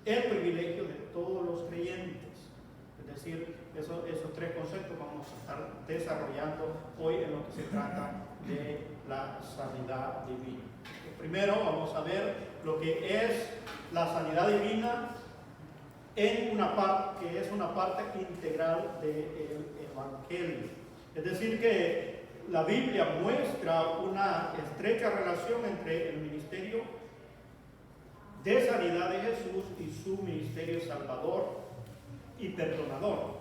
el privilegio de todos los creyentes. Es decir, esos tres conceptos vamos a estar desarrollando hoy en lo que se trata de la sanidad divina. Primero vamos a ver lo que es la sanidad divina en una parte que es una parte integral del Evangelio. Es decir, que la Biblia muestra una estrecha relación entre el ministerio de sanidad de Jesús y su ministerio salvador y perdonador.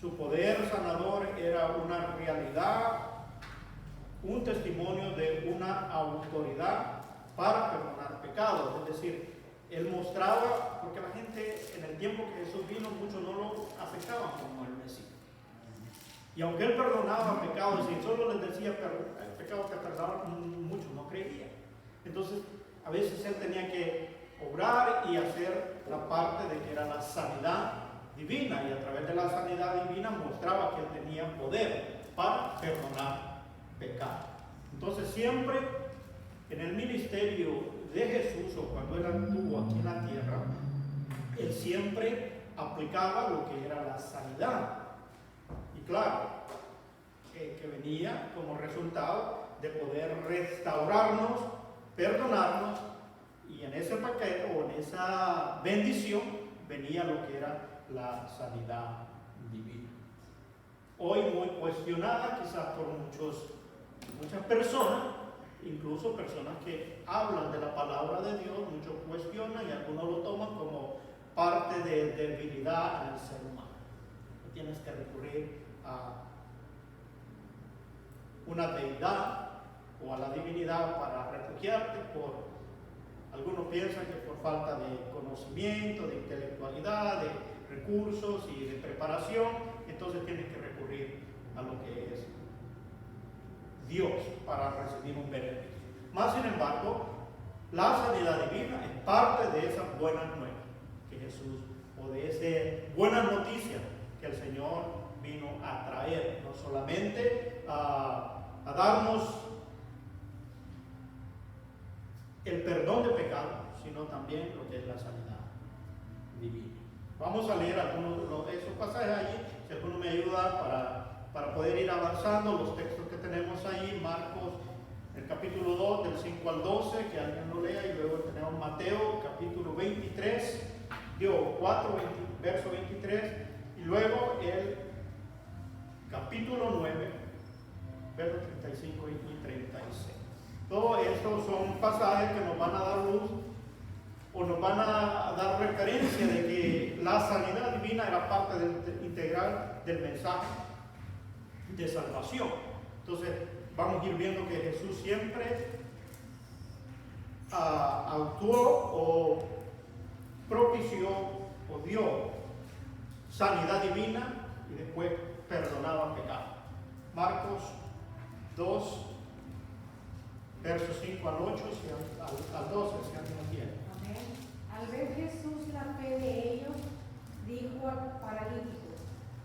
Su poder sanador era una realidad, un testimonio de una autoridad para perdonar pecados. Es decir, él mostraba, porque la gente en el tiempo que Jesús vino, muchos no lo aceptaban como el Mesías. Y aunque él perdonaba pecados y solo les decía el pecado que perdonaban, muchos no creían. Entonces, a veces él tenía que obrar y hacer la parte de que era la sanidad divina, y a través de la sanidad divina mostraba que él tenía poder para perdonar pecados. Entonces, siempre en el ministerio de Jesús, o cuando él anduvo aquí en la tierra, él siempre aplicaba lo que era la sanidad. Y claro, que venía como resultado de poder restaurarnos, perdonarnos, y en ese paquete o en esa bendición venía lo que era la sanidad divina. Hoy muy cuestionada quizás por muchas personas, incluso personas que hablan de la palabra de Dios, muchos cuestionan y algunos lo toman como parte de debilidad en el ser humano. Tienes que recurrir a una deidad o a la divinidad para refugiarte. Algunos piensan que por falta de conocimiento, de intelectualidad, de recursos y de preparación, entonces tienes que recurrir a lo que es Dios para recibir un beneficio. Más sin embargo, la sanidad divina es parte de esas buenas nuevas que Jesús, o de esas buenas noticias que el Señor vino a traer, no solamente a darnos el perdón de pecados, sino también lo que es la sanidad divina. Vamos a leer algunos de esos pasajes allí, si alguno me ayuda para poder ir avanzando los textos que tenemos ahí. Marcos, el capítulo 2, del 5 al 12, que alguien lo lea, y luego tenemos Mateo, capítulo 23, 4, verso 23, y luego el capítulo 9, versos 35 y 36. Todos estos son pasajes que nos van a dar luz o nos van a dar referencia de que la sanidad divina era parte integral del mensaje de salvación. Entonces vamos a ir viendo que Jesús siempre actuó o propició o dio sanidad divina y después perdonaba pecados. Marcos 2, versos 5 al 8, al 12, si alguien lo tiene. Amén. Al ver Jesús la fe de ellos, dijo al paralítico: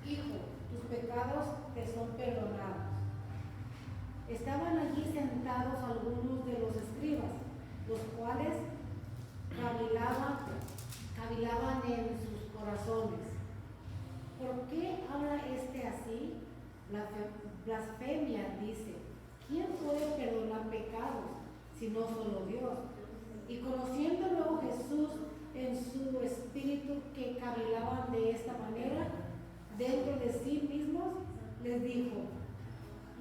Hijo, tus pecados te son perdonados. Estaban allí sentados algunos de los escribas, los cuales cavilaban en sus corazones. ¿Por qué habla este así? Blasfemia, dice. ¿Quién puede perdonar pecados si no solo Dios? Y conociendo luego Jesús en su espíritu que cavilaban de esta manera, dentro de sí mismos, les dijo: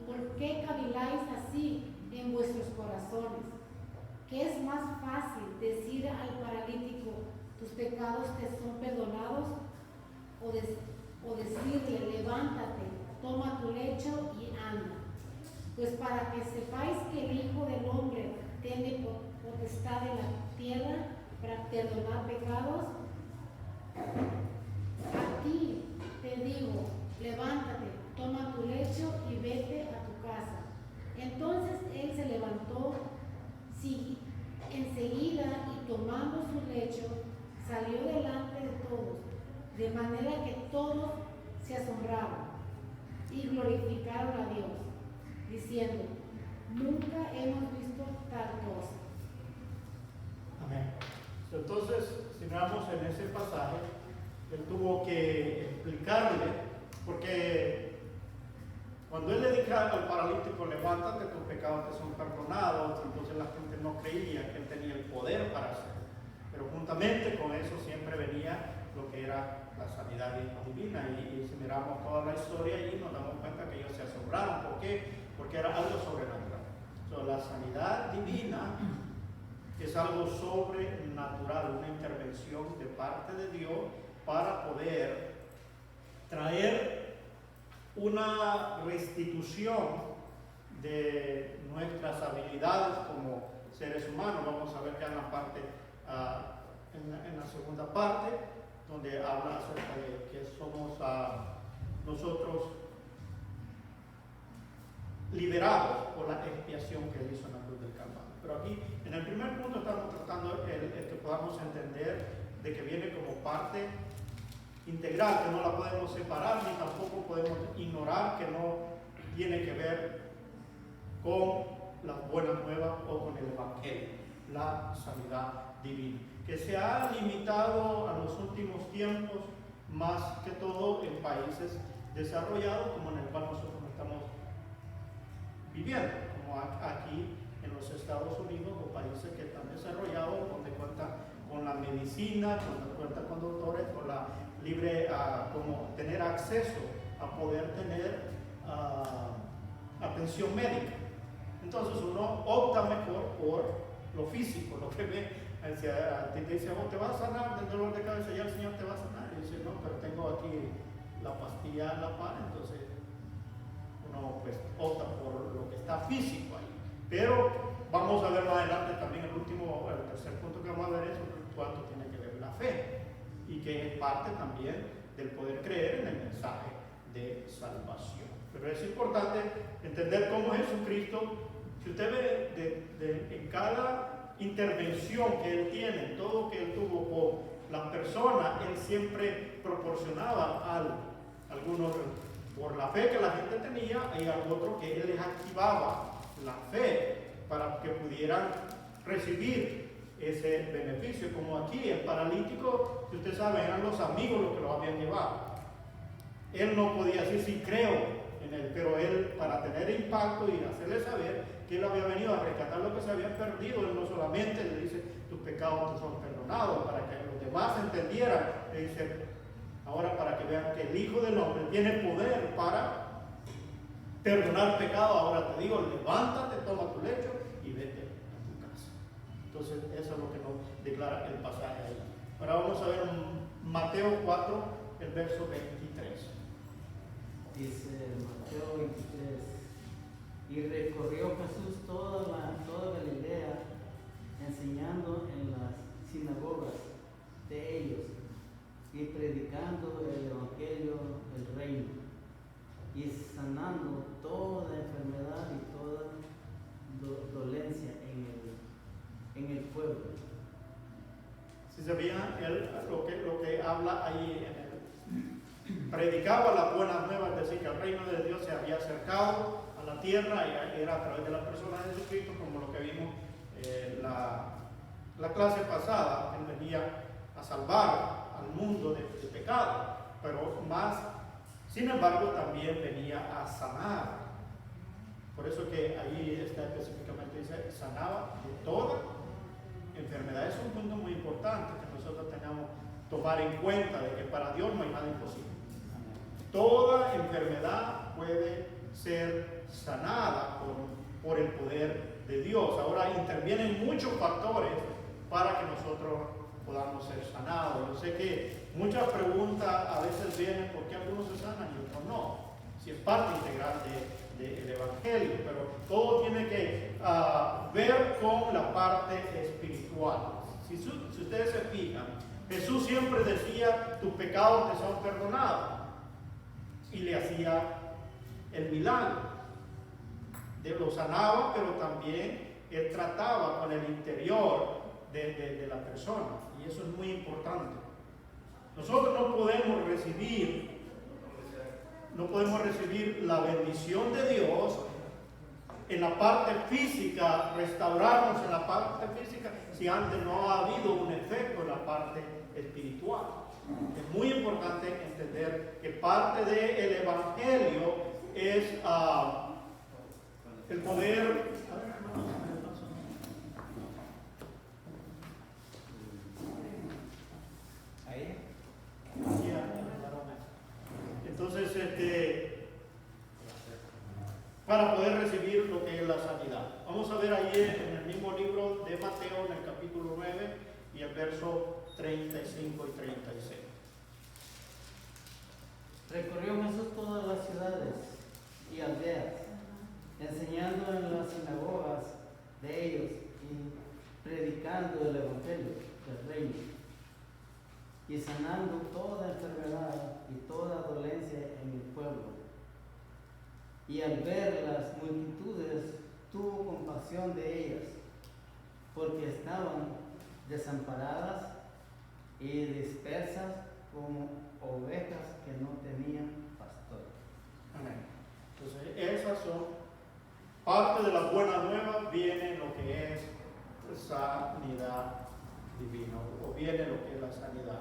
¿por qué caviláis así en vuestros corazones? ¿Qué es más fácil, decir al paralítico: tus pecados te son perdonados? O decirle: levántate, toma tu lecho y anda. Pues para que sepáis que el Hijo del Hombre tiene potestad en la tierra para perdonar pecados, a ti te digo: levántate, toma tu lecho y vete a tu casa. Entonces él se levantó enseguida y tomando su lecho salió delante de todos, de manera que todos se asombraron y glorificaron a Dios, diciendo: nunca hemos visto tal cosa. Amén. Entonces, si miramos en ese pasaje, él tuvo que explicarle, porque cuando él le dijo al paralítico, levántate, tus pecados te son perdonados, entonces la gente no creía que él tenía el poder para hacerlo. Pero juntamente con eso siempre venía lo que era la sanidad divina. Y si miramos toda la historia allí, nos damos cuenta que ellos se asombraron. ¿Por qué? Porque era algo sobrenatural. La sanidad divina es algo sobrenatural, una intervención de parte de Dios para poder traer una restitución de nuestras habilidades como seres humanos. Vamos a ver ya en la parte, en la segunda parte, donde habla acerca de que somos nosotros liberados por la expiación que él hizo en la cruz del Calvario. Pero aquí, en el primer punto, estamos tratando el que podamos entender de que viene como parte integral, que no la podemos separar, ni tampoco podemos ignorar, que no tiene que ver con las buenas nuevas o con el Evangelio, la sanidad divina, que se ha limitado a los últimos tiempos, más que todo en países desarrollados, como en el cual nosotros estamos viviendo, como aquí en los Estados Unidos, o países que están desarrollados, donde cuentan con la medicina, donde cuentan con doctores, con la libre, como tener acceso a poder tener atención médica. Entonces uno opta mejor por lo físico, lo que ve. Te dice, te va a sanar del dolor de cabeza, ya el Señor te va a sanar. Y dice, no, pero tengo aquí la pastilla La Par. Entonces uno pues opta por lo que está físico ahí. Pero vamos a ver más adelante también el tercer punto que vamos a ver es cuánto tiene que ver la fe, y que es parte también del poder creer en el mensaje de salvación. Pero es importante entender cómo Jesucristo, si usted ve en cada intervención que él tiene, todo que él tuvo con las personas, él siempre proporcionaba algo. Algunos por la fe que la gente tenía, y a otros que él les activaba la fe para que pudieran recibir ese beneficio. Como aquí el paralítico, si usted sabe, eran los amigos los que lo habían llevado. Él no podía decir sí creo en él, pero él, para tener impacto y hacerle saber que él había venido a rescatar lo que se había perdido, él no solamente le dice tus pecados te son perdonados, para que los demás entendieran, le dice ahora para que vean que el Hijo del Hombre tiene poder para perdonar pecado. Ahora te digo, levántate, toma tu lecho y vete a tu casa. Entonces eso es lo que nos declara el pasaje ahí. Ahora vamos a ver Mateo 4, el verso 23. Dice Mateo 23, y recorrió Jesús toda Galilea, enseñando en las sinagogas de ellos y predicando el evangelio del reino y sanando toda enfermedad y toda dolencia en el pueblo. Si se fijan, él lo que habla ahí predicaba las buenas nuevas, es decir, que el reino de Dios se había acercado a la tierra, y era a través de la persona de Jesucristo, como lo que vimos la clase pasada. Él venía a salvar al mundo de pecado, pero más, sin embargo, también venía a sanar. Por eso que ahí está específicamente, dice, sanaba de toda enfermedad. Es un punto muy importante que nosotros tenemos que tomar en cuenta, de que para Dios no hay nada imposible. Toda enfermedad puede ser sanada por el poder de Dios. Ahora intervienen muchos factores para que nosotros podamos ser sanados. Yo sé que muchas preguntas a veces vienen por qué algunos se sanan y otros no. Si es parte integral del Evangelio, pero todo tiene que ver con la parte espiritual. Si ustedes se fijan, Jesús siempre decía, tus pecados te son perdonados, y le hacía el milagro. Lo sanaba, pero también él trataba con el interior de la persona, y eso es muy importante. Nosotros no podemos recibir la bendición de Dios en la parte física, restaurarnos en la parte física, si antes no ha habido un efecto en la parte espiritual. Es muy importante entender que parte del Evangelio es el poder. Ahí. Entonces, para poder recibir lo que es la sanidad. Vamos a ver ahí en el mismo libro de Mateo, en el capítulo 9 y el verso 35 y 36. Recorrió Jesús todas las ciudades y aldeas, enseñando en las sinagogas de ellos y predicando el evangelio del reino, y sanando toda enfermedad y toda dolencia en el pueblo. Y al ver las multitudes, tuvo compasión de ellas, porque estaban desamparadas y dispersas como ovejas que no tenían pastor. Amén. Entonces, esas son parte de la buena nueva, viene lo que es sanidad divina, o viene lo que es la sanidad.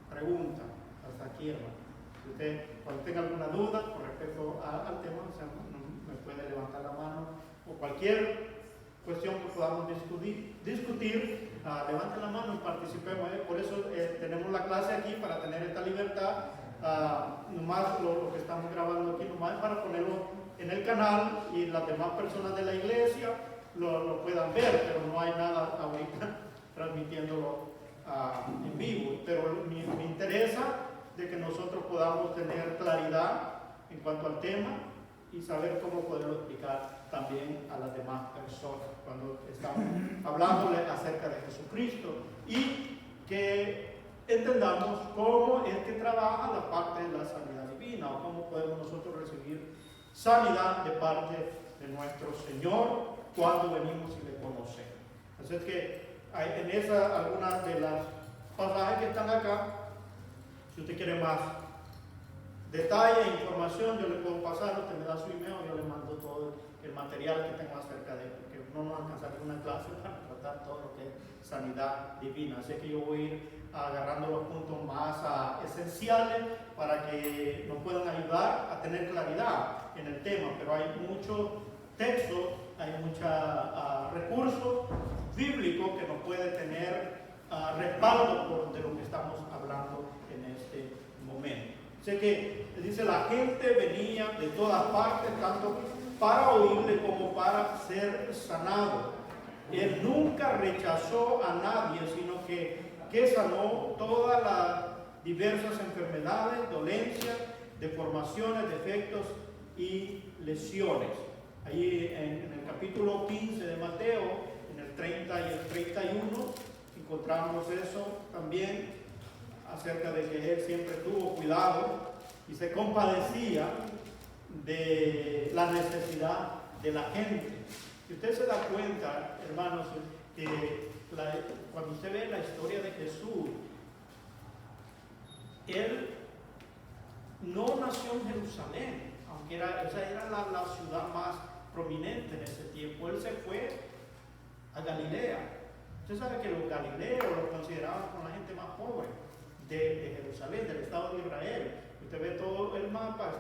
Pregunta, hasta aquí, hermano. Si usted, cuando tenga alguna duda con respecto al tema, o sea, me puede levantar la mano, o cualquier cuestión que podamos discutir, levante la mano y participemos. Por eso tenemos la clase aquí, para tener esta libertad. Nomás lo que estamos grabando aquí, nomás para ponerlo en el canal y las demás personas de la iglesia lo puedan ver, pero no hay nada ahorita transmitiéndolo en vivo. Pero me interesa de que nosotros podamos tener claridad en cuanto al tema y saber cómo poderlo explicar también a las demás personas cuando estamos hablándole acerca de Jesucristo, y que entendamos cómo es que trabaja la parte de la sanidad divina, o cómo podemos nosotros recibir sanidad de parte de nuestro Señor cuando venimos y le conocemos. Así es que hay en esa algunas de las pasajes que están acá. Si usted quiere más detalle e información, yo le puedo pasar. Usted me da su email, yo le mando todo el material que tengo acerca de él, porque no nos alcanzará una clase para tratar todo lo que es sanidad divina. Así que yo voy a ir agarrando los puntos más esenciales para que nos puedan ayudar a tener claridad en el tema. Pero hay mucho texto, hay mucho recurso bíblico que nos puede tener respaldo de lo que estamos hablando en este momento. Sé que dice, la gente venía de todas partes, tanto para oírle como para ser sanado. Él nunca rechazó a nadie, sino que sanó todas las diversas enfermedades, dolencias, deformaciones, defectos y lesiones. Ahí en el capítulo 15 de Mateo, en el 30 y el 31, encontramos eso también, acerca de que él siempre tuvo cuidado y se compadecía de la necesidad de la gente. Si usted se da cuenta, hermanos, que cuando usted ve la historia de Jesús, él no nació en Jerusalén, aunque esa era la ciudad más prominente en ese tiempo. Él se fue a Galilea. Usted sabe que los galileos lo consideraban con la gente más pobre de Jerusalén, del estado de Israel. Usted ve todo el mapa,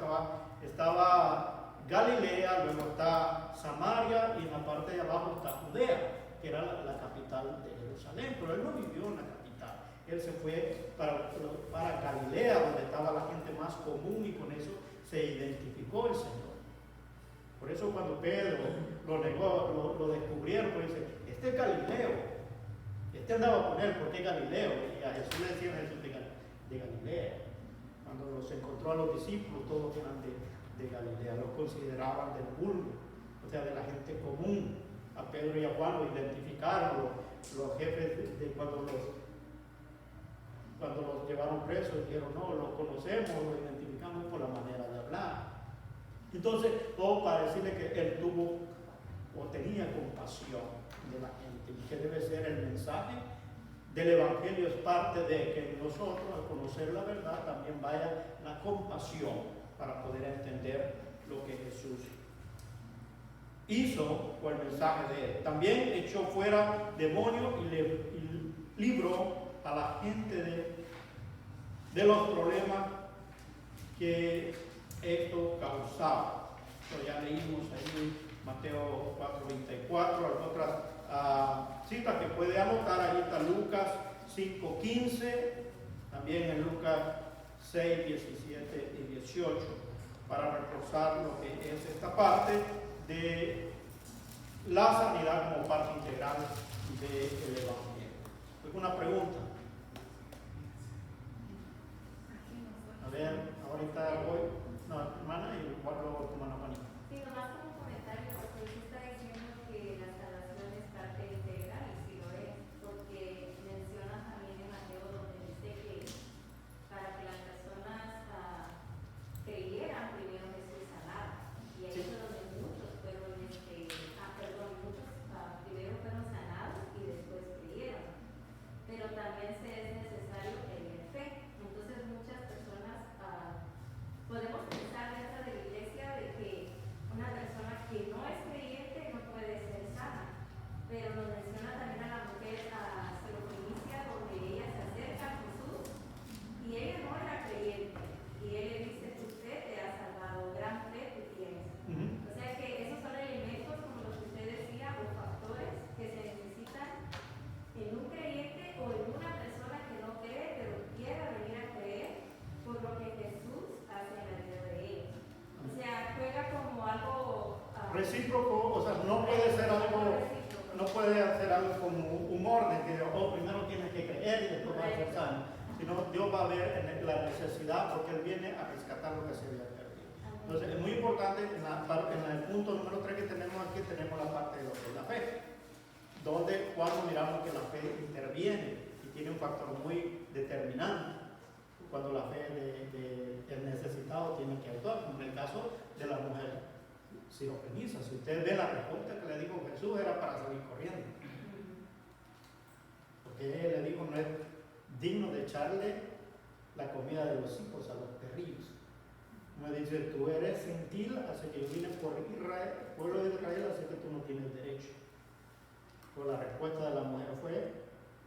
estaba Galilea, luego está Samaria, y en la parte de abajo está Judea, que era la capital de Jerusalén. Pero él no vivió en la capital. Él se fue para Galilea, donde estaba la gente más común, y con eso se identificó el Señor. Por eso cuando Pedro lo negó, lo descubrieron, pues dice, este es Galileo. Este andaba con él porque es Galileo, y a Jesús le decían Jesús de Galilea. Cuando los encontró a los discípulos, todos eran de Galilea, los consideraban del vulgo, o sea, de la gente común. A Pedro y a Juan lo identificaron los jefes de cuando los llevaron presos, dijeron, no, lo conocemos, lo identificamos por la manera de hablar. Entonces, todo para decirle que él tuvo o tenía compasión de la gente, y que debe ser el mensaje del Evangelio. Es parte de que nosotros, al conocer la verdad, también vaya la compasión para poder entender lo que Jesús hizo con el mensaje de él. También echó fuera demonios y libró a la gente de los problemas que esto causaba. Ya leímos ahí Mateo 4:24, otras citas que puede anotar. Ahí está Lucas 5:15, también en Lucas 6:17 y 18, para reforzar lo que es esta parte de la sanidad como parte integral del Evangelio. ¿Alguna pregunta? A ver, ahorita voy. No, hermana, y luego tu mano, Juanita. Sí, nomás como comentario, porque usted está diciendo que la salvación es parte integral, y sí lo es, porque menciona también en Mateo donde dice que para que las personas creyeran, primero Jesús sanara, y ahí es donde muchos fueron, muchos primero fueron sanados y después creyeron, pero también se es necesario tener fe. Entonces muchas personas podemos pensar dentro de la iglesia de que una persona que no es creyente no puede ser sana, pero nos menciona también a la mujer Sirofenicia, donde ella se acerca a Jesús y ella no era creyente, y él le dice: tu fe te ha salvado, gran fe tú tienes. O sea que esos son elementos, como los que usted decía, o factores que se necesitan en un creyente o en una persona que no cree pero quiera venir a creer por lo que Jesús hace en la vida de ellos. O sea, juega como algo recíproco, o sea, no puede ser algo, no puede hacer algo como un orden, que primero tienes que creer y después vas a ser sano, sino Dios va a ver la necesidad, porque Él viene a rescatar lo que se había perdido. Entonces, es muy importante, en el punto número 3 que tenemos aquí, tenemos la parte de lo que es la fe, donde cuando miramos que la fe interviene y tiene un factor muy determinante, cuando la fe del necesitado tiene que actuar, como en el caso de la mujer Sirofenicia. Si usted ve la respuesta que le dijo Jesús, era para salir corriendo, porque él le dijo: no es digno de echarle la comida de los hijos a los perrillos. Me dice: tú eres gentil, así que yo vine por Israel, pueblo de Israel, así que tú no tienes derecho. Pues la respuesta de la mujer fue: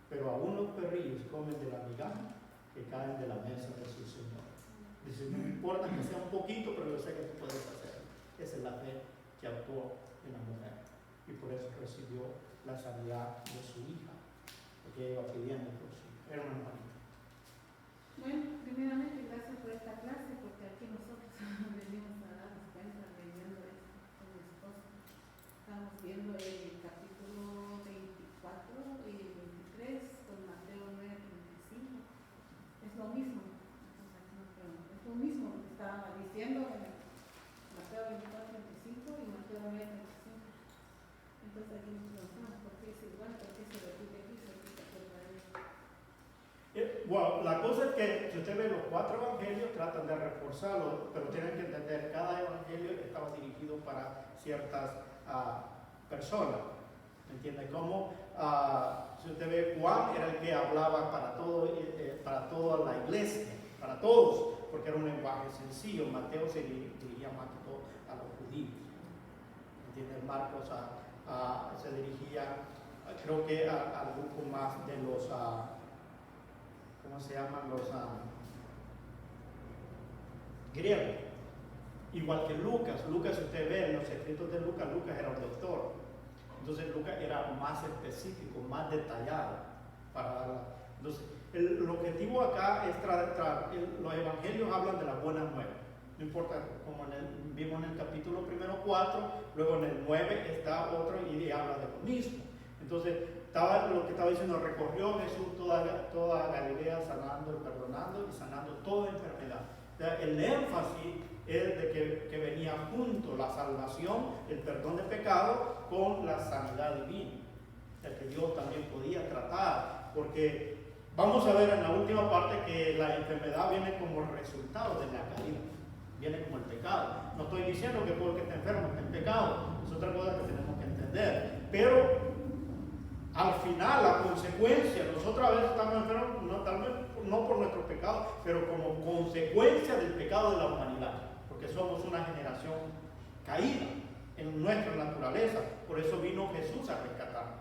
pero aún los perrillos comen de la migaja que caen de la mesa de su Señor. Dice: no importa que sea un poquito, pero yo sé que tú puedes hacerlo. Esa es la fe que actuó en la mujer, y por eso recibió la sanidad de su hija, porque ella iba pidiendo por su hija. Era una hermanita. Bueno, primeramente gracias por esta clase, porque aquí nosotros venimos a darnos cuenta leyendo esto con mi esposo. Estamos viendo el capítulo 24 y 23 con Mateo 9:35. Es lo mismo. Es lo mismo que estaba diciendo en Mateo 24:25 y Mateo 9:35. Entonces aquí nos preguntamos por qué es igual, por qué se repite aquí, se repite otra vez. Bueno, la cosa es que si usted ve los 4 evangelios, tratan de reforzarlo, pero tienen que entender, cada evangelio estaba dirigido para ciertas personas. ¿Me entiende? Como si usted ve, Juan era el que hablaba para toda la iglesia, para todos, porque era un lenguaje sencillo. Mateo se dirigía más que todo a los judíos. ¿Me entiende? Marcos se dirigía, creo que al grupo más de los ¿cómo se llaman? Los griegos. Igual que Lucas. Lucas, si usted ve en los escritos de Lucas, Lucas era un doctor. Entonces Lucas era más específico, más detallado para darla. Entonces, el objetivo acá es los evangelios hablan de las buenas nuevas. No importa, como vimos en el capítulo 4, luego en el 9 está otro y habla de lo mismo. Entonces, lo que estaba diciendo, recorrió Jesús toda Galilea, sanando y perdonando y sanando toda enfermedad. O sea, el énfasis es de que venía junto la salvación, el perdón de pecado, con la sanidad divina. O sea, que Dios también podía tratar, porque vamos a ver en la última parte que la enfermedad viene como resultado de la caída, viene como el pecado. No estoy diciendo que todo el que está enfermo está en pecado, es otra cosa que tenemos que entender, pero al final, la consecuencia, nosotros a veces estamos enfermos, tal vez no por nuestro pecado, pero como consecuencia del pecado de la humanidad, porque somos una generación caída. en nuestra naturaleza. Por eso vino Jesús a rescatar.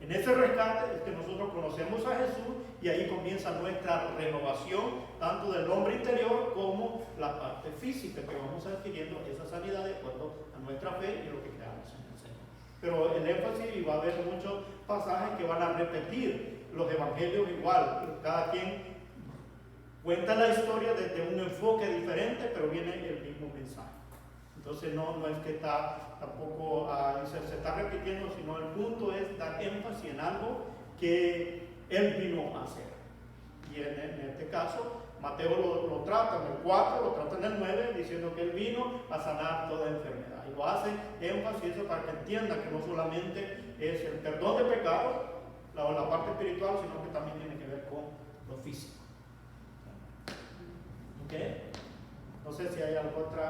En ese rescate es que nosotros conocemos a Jesús y ahí comienza nuestra renovación, tanto del hombre interior como la parte física, que vamos adquiriendo esa sanidad de acuerdo a nuestra fe y lo que creamos en el Señor. Pero el énfasis, y va a haber muchos pasajes que van a repetir los evangelios igual, cada quien cuenta la historia desde un enfoque diferente, pero viene el mismo mensaje. Entonces no es que está tampoco se está repitiendo, sino el punto es dar énfasis en algo que Él vino a hacer. Y en este caso, Mateo lo trata en el 4, lo trata en el 9, diciendo que Él vino a sanar toda enfermedad. Y lo hace énfasis eso para que entienda que no solamente es el perdón de pecados, la parte espiritual, sino que también tiene que ver con lo físico. ¿Ok? No sé si hay algún otro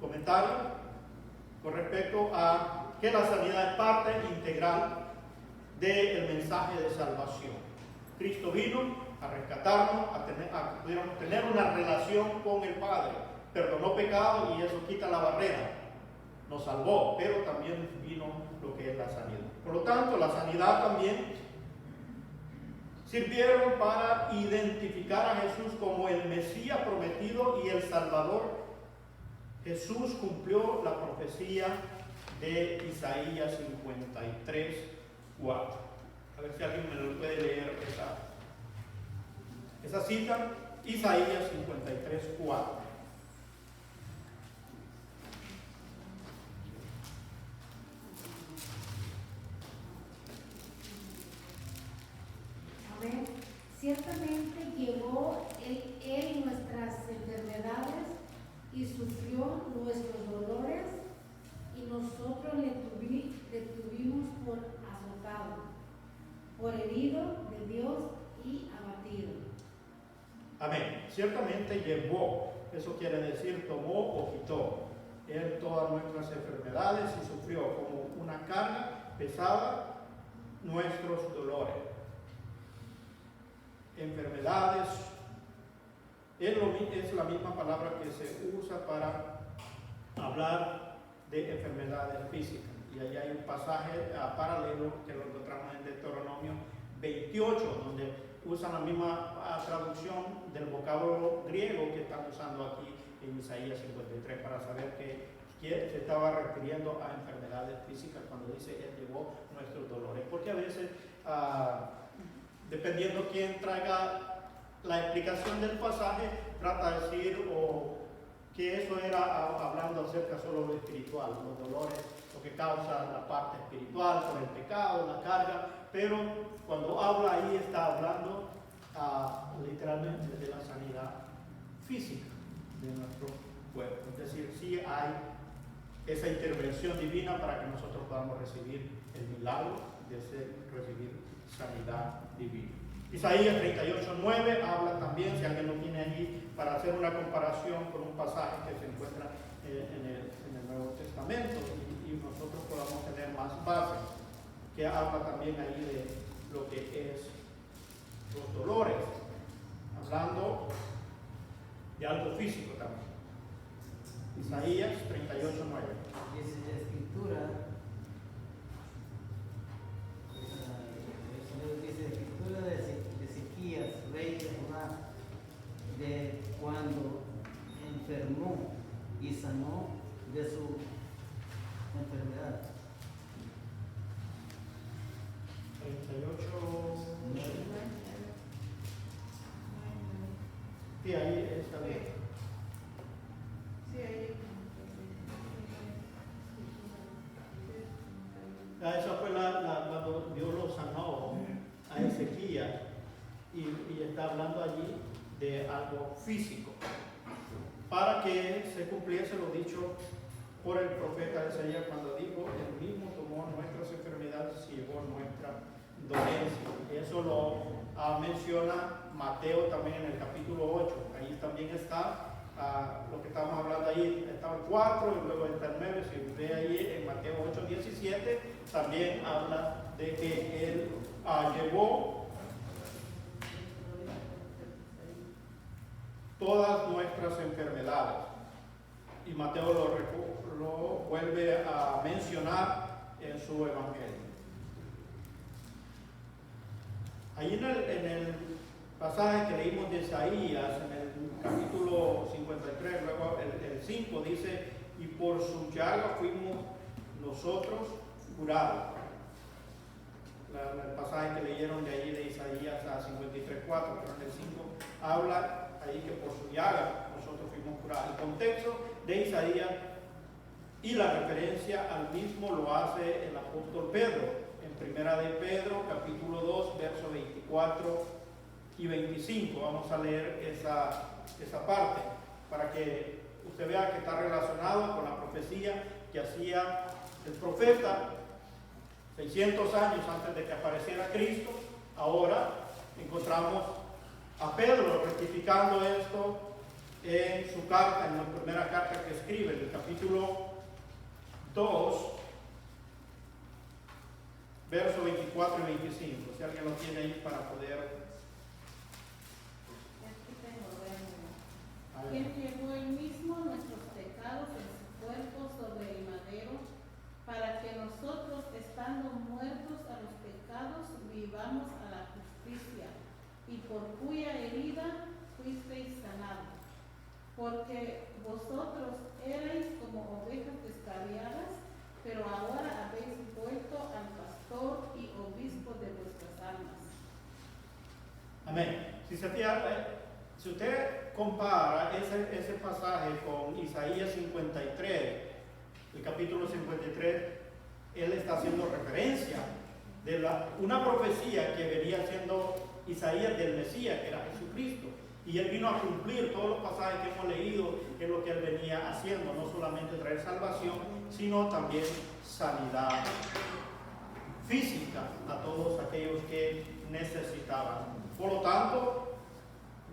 comentario con respecto a que la sanidad es parte integral del mensaje de salvación. Cristo vino a rescatarnos, a pudiéramos tener una relación con el Padre, perdonó pecados y eso quita la barrera, nos salvó, pero también vino lo que es la sanidad. Por lo tanto, la sanidad también sirvieron para identificar a Jesús como el Mesías prometido y el Salvador. Jesús cumplió la profecía de Isaías 53:4. A ver si alguien me lo puede leer esa cita, Isaías 53:4. Amén. Ciertamente llevó él nuestras enfermedades y sufrió nuestros dolores, y nosotros le tuvimos por azotado, por herido de Dios y abatido. Amén. Ciertamente llevó, eso quiere decir tomó o quitó Él todas nuestras enfermedades y sufrió como una carga pesada nuestros dolores. Enfermedades es la misma palabra que se usa para hablar de enfermedades físicas. Y ahí hay un pasaje paralelo que lo encontramos en Deuteronomio 28, donde usan la misma traducción del vocablo griego que están usando aquí en Isaías 53 para saber que se estaba refiriendo a enfermedades físicas cuando dice Él llevó nuestros dolores. Porque a veces, dependiendo quién traiga la explicación del pasaje, trata de decir que eso era hablando acerca solo de lo espiritual, los dolores, lo que causa la parte espiritual por el pecado, la carga, pero cuando habla ahí está hablando literalmente de la sanidad física de nuestro cuerpo. Es decir, sí hay esa intervención divina para que nosotros podamos recibir el milagro de recibir sanidad divina. Isaías 38:9 habla también, si alguien lo tiene allí, para hacer una comparación con un pasaje que se encuentra en el Nuevo Testamento y nosotros podamos tener más base, que habla también ahí de lo que es los dolores, hablando de algo físico también. Isaías 38:9. Dice la escritura, dice la escritura de Ezequías, rey de Judá, de cuando enfermó y sanó de su enfermedad. 38:9. Sí, ahí está bien. Sí, ahí. Esa fue cuando Dios lo sanó a Ezequías y está hablando allí de algo físico para que se cumpliese lo dicho por el profeta Isaías cuando dijo: Él mismo tomó nuestras enfermedades y llevó nuestra dolencia. Eso lo menciona Mateo también en el capítulo 8. Ahí también está lo que estamos hablando ahí, está el 4 y luego está el 9. Si ve ahí en Mateo 8:17, también habla de que Él llevó todas nuestras enfermedades y Mateo lo vuelve a mencionar en su evangelio. Allí en el pasaje que leímos de Isaías, en el capítulo 53, luego el 5, dice: y por su llaga fuimos nosotros curados. El pasaje que leyeron de allí de Isaías a 53:4, pero en el 5 habla ahí que por su llaga nosotros fuimos curados. El contexto de Isaías y la referencia al mismo lo hace el apóstol Pedro en Primera de Pedro, capítulo 2, versos 24 y 25. Vamos a leer esa parte para que usted vea que está relacionado con la profecía que hacía el profeta 600 años antes de que apareciera Cristo. Ahora encontramos a Pedro rectificando esto en su carta, en la primera carta que escribe, en el capítulo 2, versos 24 y 25. Si alguien lo tiene ahí para poder... Quien llevó él mismo nuestros pecados en su cuerpo sobre el madero, para que nosotros, estando muertos a los pecados, vivamos a la justicia, y por cuya herida fuisteis sanados. Porque vosotros erais como ovejas descarriadas, pero ahora habéis vuelto al pastor y obispo de vuestras almas. Amén. Si usted compara ese pasaje con Isaías 53, el capítulo 53, él está haciendo referencia de una profecía que venía haciendo Isaías del Mesías, que era Jesucristo. Y él vino a cumplir todos los pasajes que hemos leído, que es lo que él venía haciendo, no solamente traer salvación, sino también sanidad física a todos aquellos que necesitaban. Por lo tanto,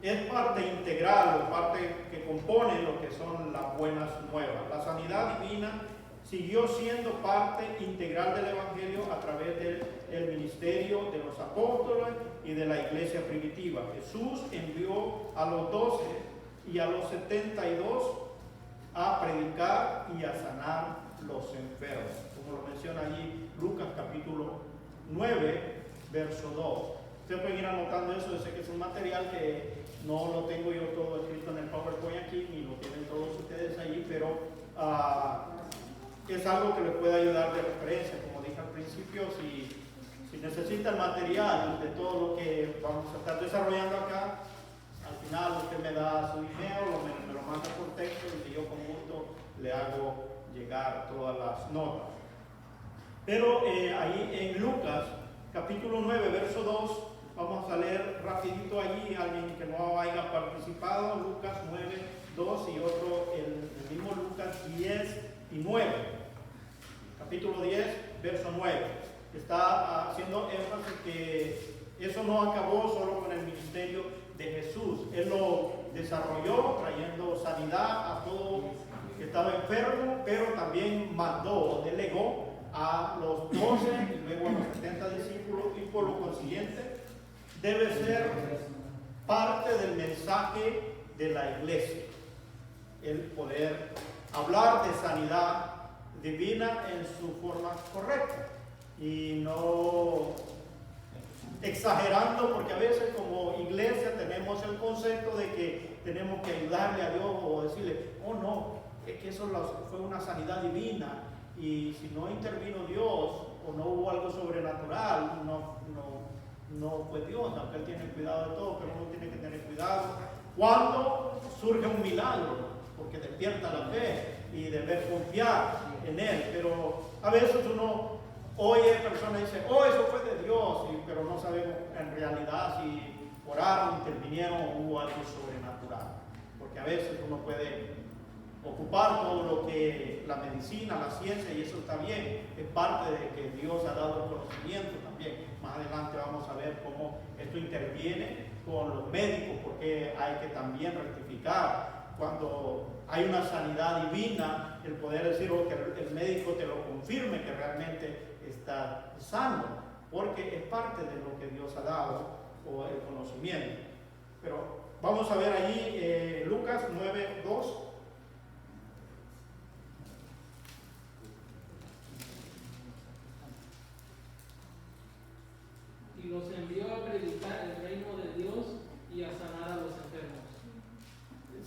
es parte integral o parte que compone lo que son las buenas nuevas. La sanidad divina siguió siendo parte integral del Evangelio a través del ministerio de los apóstoles y de la iglesia primitiva. Jesús envió a los 12 y a los 72 a predicar y a sanar los enfermos, como lo menciona allí Lucas capítulo 9, verso 2. Ustedes pueden ir anotando eso. Yo sé que es un material que no lo tengo yo todo escrito en el PowerPoint aquí, ni lo tienen todos ustedes allí, pero es algo que les puede ayudar de referencia. Como dije al principio, si necesita el material de todo lo que vamos a estar desarrollando acá, al final usted me da su email o me lo manda por texto y yo con gusto le hago llegar todas las notas. Pero ahí en Lucas capítulo 9, verso 2, vamos a leer rapidito allí, alguien que no haya participado, Lucas 9, 2 y otro, el mismo Lucas 10 y 9. Capítulo 10, verso 9. Está haciendo énfasis que eso no acabó solo con el ministerio de Jesús. Él lo desarrolló trayendo sanidad a todo que estaba enfermo, pero también mandó, delegó a los 12 y luego a los 70 discípulos, y por lo consiguiente debe ser parte del mensaje de la iglesia, el poder hablar de sanidad divina en su forma correcta y no exagerando, porque a veces como iglesia tenemos el concepto de que tenemos que ayudarle a Dios o decirle, oh no, es que eso fue una sanidad divina y si no intervino Dios o no hubo algo sobrenatural, no fue Dios, aunque Él tiene cuidado de todo, pero uno tiene que tener cuidado cuando surge un milagro, porque despierta la fe y debe confiar en Él. Pero a veces uno oye personas y dice, oh, eso fue de Dios, pero no sabemos en realidad si oraron, intervinieron o hubo algo sobrenatural, porque a veces uno puede ocupar todo lo que la medicina, la ciencia, y eso está bien, es parte de que Dios ha dado el conocimiento también. Más adelante vamos a ver cómo esto interviene con los médicos, porque hay que también rectificar cuando hay una sanidad divina, el poder decir que el médico te lo confirme que realmente está sano, porque es parte de lo que Dios ha dado o el conocimiento. Pero vamos a ver allí Lucas 9:2.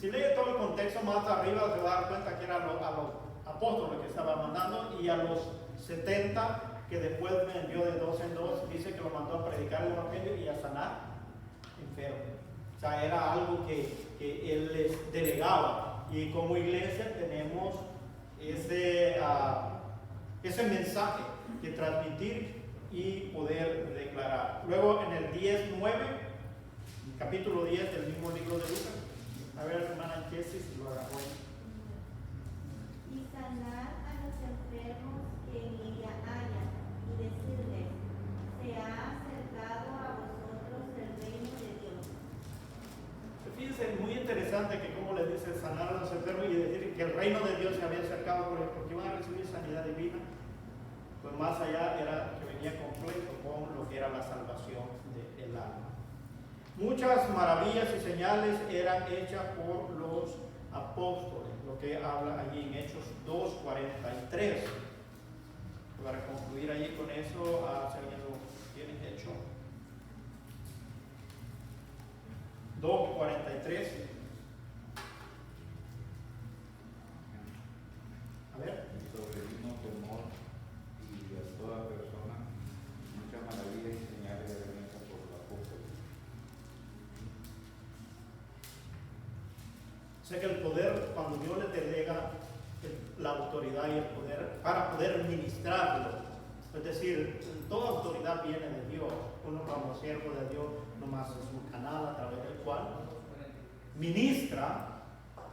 si lee todo el contexto más arriba, se va a dar cuenta que eran a los apóstoles que estaba mandando, y a los 70 que después me envió de 2 en 2, dice que lo mandó a predicar el evangelio y a sanar enfermos. O sea, era algo que él les delegaba, y como iglesia tenemos ese mensaje que transmitir y poder declarar. Luego en el 10:9, capítulo 10 del mismo libro de Lucas, a ver, hermana Jessie, si lo agarró ahí. Y sanar a los enfermos que en ella haya, y decirles: se ha acercado a vosotros el reino de Dios. Fíjense, muy interesante que como les dice sanar a los enfermos y decir que el reino de Dios se había acercado porque iban a recibir sanidad divina. Pues más allá era que venía completo con lo que era la salvación del alma. Muchas maravillas y señales eran hechas por los apóstoles, lo que habla allí en Hechos 2:43. Para concluir allí con eso, si alguien lo tiene hecho. 2:43. A ver. Sobrevino temor y a toda persona muchas maravillas y señales eran hechas por los apóstoles. O sea que el poder, cuando Dios le delega la autoridad y el poder para poder ministrarlo, es decir, toda autoridad viene de Dios. Uno como siervo de Dios nomás es un canal a través del cual ministra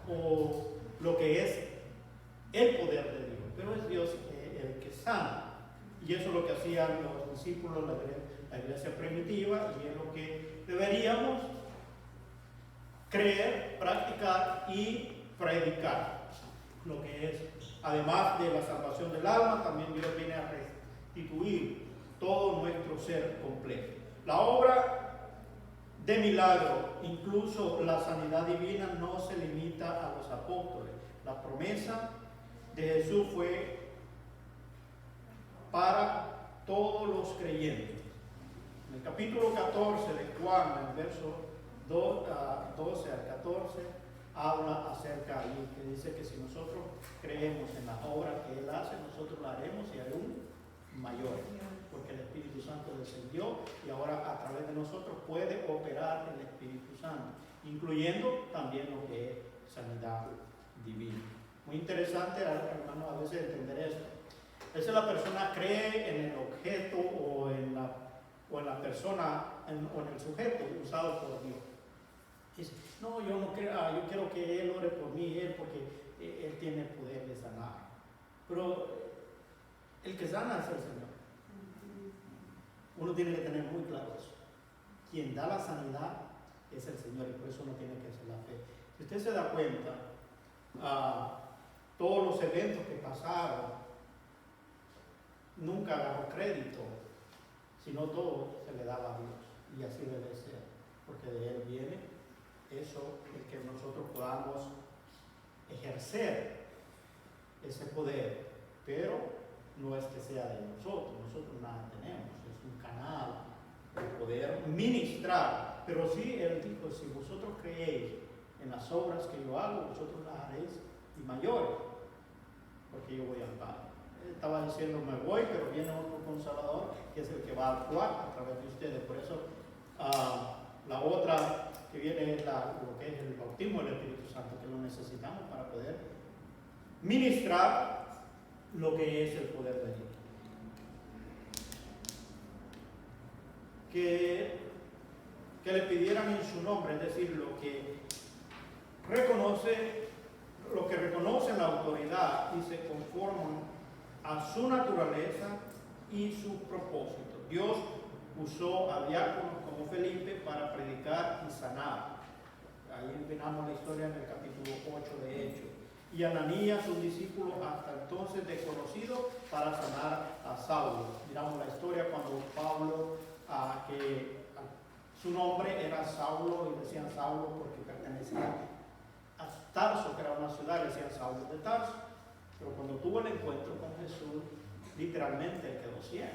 o lo que es el poder de Dios, pero es Dios el que sana, y eso es lo que hacían los discípulos, la iglesia primitiva, y es lo que deberíamos creer, practicar y predicar, lo que es, además de la salvación del alma, también Dios viene a restituir todo nuestro ser completo. La obra de milagro, incluso la sanidad divina, no se limita a los apóstoles. La promesa de Jesús fue para todos los creyentes. En el capítulo 14 de Juan, en el verso 12 al 14, habla acerca ahí, que dice que si nosotros creemos en la obra que Él hace, nosotros la haremos y aún mayores, porque el Espíritu Santo descendió y ahora a través de nosotros puede operar el Espíritu Santo, incluyendo también lo que es sanidad divina. Muy interesante, hermano, a veces entender esto. A veces la persona cree en el objeto o en la persona o en el sujeto usado por Dios. Dice, no, yo no creo, yo quiero que Él ore por mí, porque Él tiene el poder de sanar. Pero el que sana es el Señor. Uno tiene que tener muy claro eso. Quien da la sanidad es el Señor, y por eso uno tiene que hacer la fe. Si usted se da cuenta, todos los eventos que pasaron, nunca agarró crédito, sino todo se le daba a Dios, y así debe ser, porque de Él viene eso, el que nosotros podamos ejercer ese poder, pero no es que sea de nosotros nada tenemos, es un canal de poder ministrar, pero sí Él dijo, si vosotros creéis en las obras que yo hago, vosotros las haréis y mayores, porque yo voy al Padre. Él estaba diciendo, me voy, pero viene otro Consolador, que es el que va a actuar a través de ustedes. Por eso la otra que viene es lo que es el bautismo del Espíritu Santo, que lo necesitamos para poder ministrar lo que es el poder de Dios. Que le pidieran en su nombre, es decir, lo que reconocen la autoridad y se conforman a su naturaleza y su propósito. Dios usó a diáconos como Felipe para predicar y sanar. Ahí miramos la historia en el capítulo 8 de Hechos. Y Ananías, un discípulo hasta entonces desconocido, para sanar a Saulo. Miramos la historia cuando Pablo, su nombre era Saulo, y decían Saulo porque pertenecía a Tarso, que era una ciudad, decían Saulo de Tarso. Pero cuando tuvo el encuentro con Jesús, literalmente quedó ciego.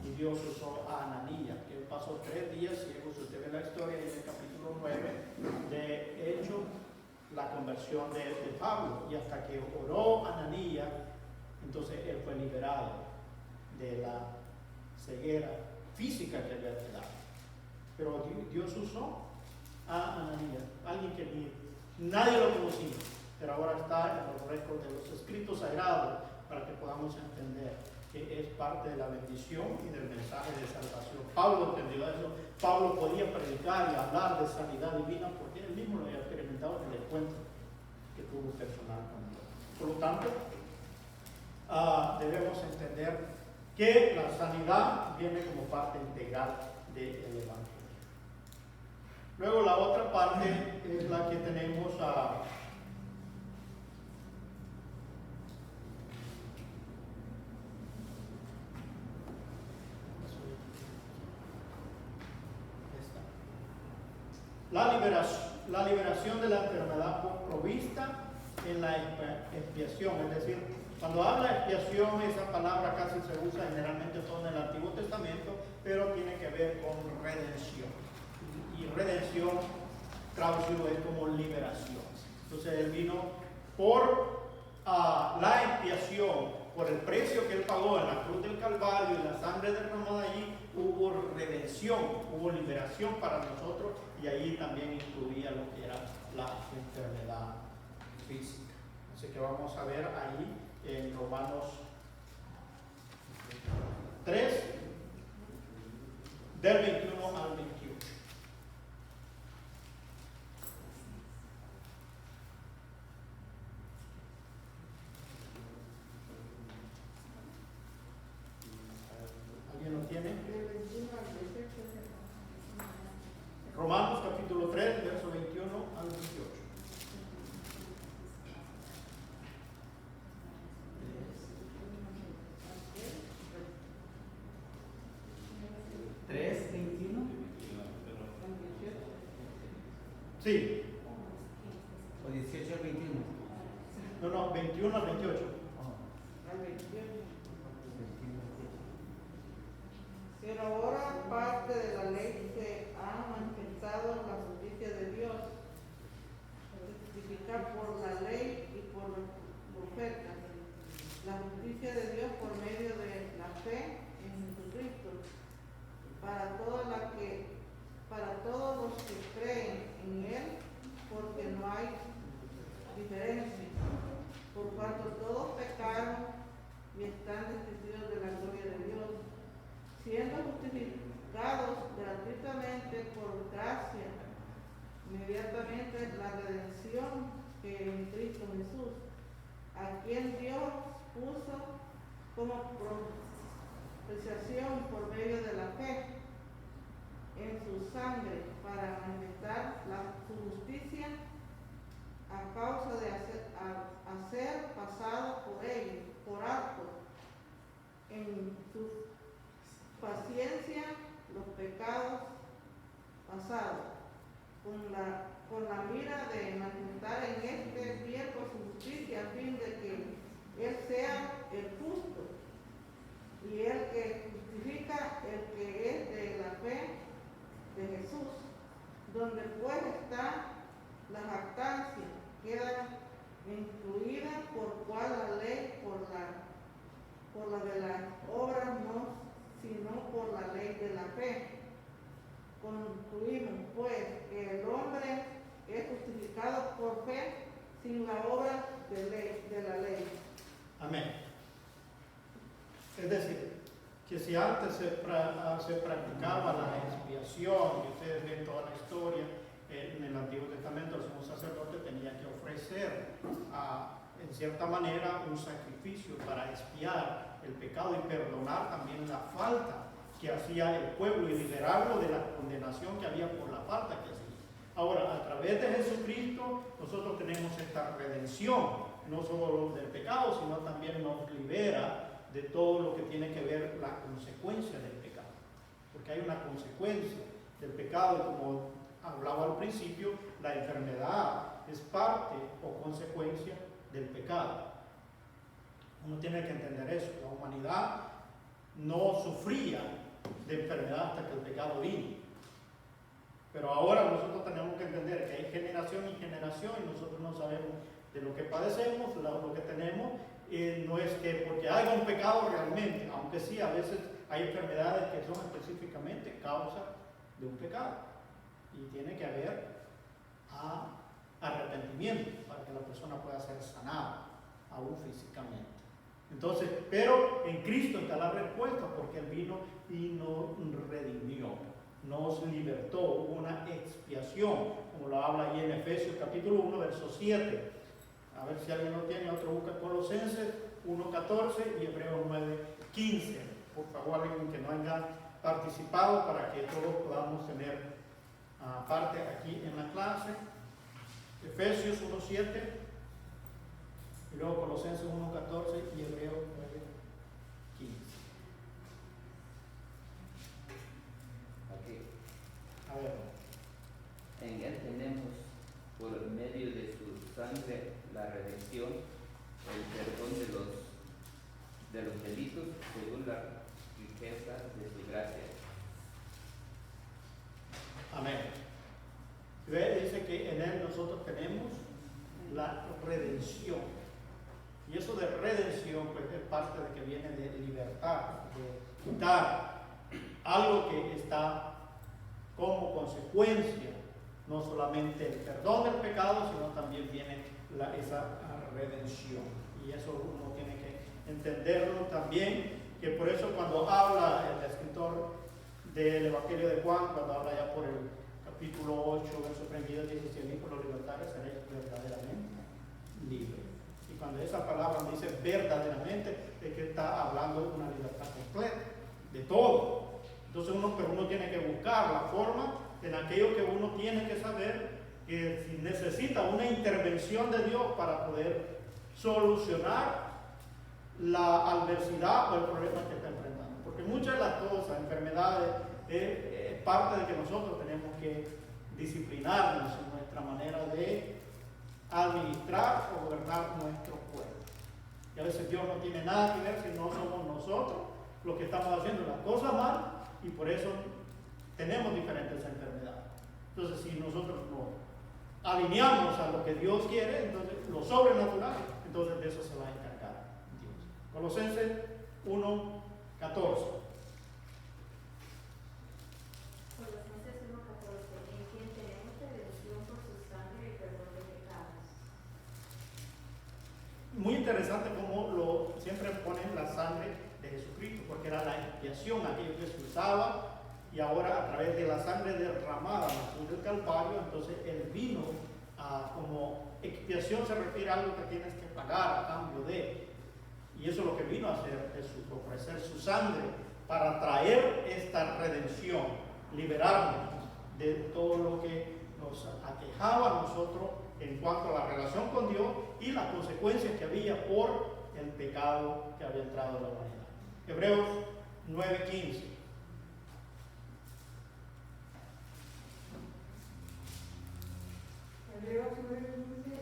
Y Dios usó a Ananías, que pasó 3 días ciego. Si usted ve la historia en el capítulo 9 de Hechos, liberación de Pablo, y hasta que oró Ananías, entonces él fue liberado de la ceguera física que había quedado. Pero Dios usó a Ananías, alguien que nadie lo conocía, pero ahora está en los récords de los escritos sagrados para que podamos entender que es parte de la bendición y del mensaje de salvación. Pablo entendió eso. Pablo podía predicar y hablar de sanidad divina porque él mismo lo había experimentado en el encuentro que tuvo personal con Dios. Por lo tanto, debemos entender que la sanidad viene como parte integral del Evangelio. Luego la otra parte es la que tenemos la liberación de la enfermedad provista en la expiación. Es decir, cuando habla expiación, esa palabra casi se usa generalmente todo en el Antiguo Testamento, pero tiene que ver con redención. Y redención traducido es como liberación. Entonces él vino por la expiación, por el precio que él pagó en la cruz del Calvario y la sangre derramada allí, hubo redención, hubo liberación para nosotros, y ahí también incluía lo que era la enfermedad física. Así que vamos a ver ahí en Romanos 3, del 21 al 28. ¿Alguien lo tiene? Romanos capítulo 3, verso 21 al 28. Sí. O 18 al 21. No, 21 al 28. Al 28. Pero ahora parte de la ley se ha manifestado en la justicia de Dios, justificar por la ley y por los profetas. La justicia de Dios por medio de la fe en Jesucristo, para todos los que creen en Él, porque no hay diferencia, por cuanto todos pecaron y están destituidos de la gloria de Dios, siendo justificados gratuitamente por gracia, mediante la redención que es en Cristo Jesús, a quien Dios puso como propiciación por medio de la fe en su sangre, para manifestar su justicia a causa de hacer pasado por ellos, por alto, en su paciencia los pecados pasados, con la mira de manifestar en este tiempo su justicia, a fin de que Él sea el justo y el que justifica el que es de la fe de Jesús, donde pues está la jactancia, queda incluida por cual la ley por la de las obras no, sino por la ley de la fe. Concluimos pues que el hombre es justificado por fe sin la obra de la ley. Amén. Es decir, que si antes se practicaba la expiación, y ustedes ven toda la historia, en el Antiguo Testamento el sumo sacerdote tenía que ofrecer en cierta manera un sacrificio para expiar el pecado y perdonar también la falta que hacía el pueblo y liberarlo de la condenación que había por la falta que hacía. Ahora, a través de Jesucristo nosotros tenemos esta redención, no solo del pecado, sino también nos libera de todo lo que tiene que ver la consecuencia del pecado, porque hay una consecuencia del pecado, y como hablaba al principio, la enfermedad es parte o consecuencia del pecado. Uno tiene que entender eso. La humanidad no sufría de enfermedad hasta que el pecado vino, pero ahora nosotros tenemos que entender que hay generación en generación y nosotros no sabemos de lo que padecemos, lo que tenemos. No es que porque haya un pecado realmente, aunque sí, a veces hay enfermedades que son específicamente causa de un pecado. Y tiene que haber arrepentimiento para que la persona pueda ser sanada, aún físicamente. Entonces, pero en Cristo está la respuesta, porque Él vino y nos redimió, nos libertó, hubo una expiación, como lo habla ahí en Efesios capítulo 1, verso 7. A ver si alguien lo tiene, otro busca Colosenses 1:14 y Hebreos 9:15. Por favor, alguien que no haya participado para que todos podamos tener parte aquí en la clase. Efesios 1:7 y luego Colosenses 1:14 y Hebreos 9:15. Aquí. A ver. En Él tenemos, por medio de su sangre, la redención, el perdón de los delitos, según la riqueza de su gracia. Amén. Dice que en Él nosotros tenemos la redención. Y eso de redención, pues es parte de que viene de libertad, de quitar algo que está como consecuencia, no solamente el perdón del pecado, sino también viene esa redención. Y eso uno tiene que entenderlo también, que por eso cuando habla el escritor del Evangelio de Juan, cuando habla ya por el capítulo 8, verso 32, dice: si el Hijo los libertare, seréis verdaderamente libres. Y cuando esa palabra dice verdaderamente, es que está hablando de una libertad completa, de todo. Entonces uno tiene que buscar la forma en aquello que uno tiene que saber, que si necesita una intervención de Dios para poder solucionar la adversidad o el problema que está enfrentando. Porque muchas de las cosas, enfermedades, es parte de que nosotros tenemos que disciplinarnos en nuestra manera de administrar o gobernar nuestro cuerpo. Y a veces Dios no tiene nada que ver si no somos nosotros los que estamos haciendo las cosas mal, y por eso tenemos diferentes enfermedades. Entonces, si nosotros nos alineamos a lo que Dios quiere, entonces lo sobrenatural, entonces de eso se va a encargar Dios. Colosenses 1:14. Colosenses 1:14, en quien tenemos redención por su sangre y perdón de pecados. Muy interesante cómo siempre ponen la sangre de Jesucristo, porque era la expiación, aquello que se usaba, y ahora a través de la sangre derramada en la cruz del Calvario, entonces Él vino como expiación, se refiere a algo que tienes que pagar a cambio de, y eso es lo que vino a hacer Jesús, ofrecer su sangre para traer esta redención, liberarnos de todo lo que nos aquejaba a nosotros en cuanto a la relación con Dios y las consecuencias que había por el pecado que había entrado en la humanidad. Hebreos 9:15. Hebreos 9:15,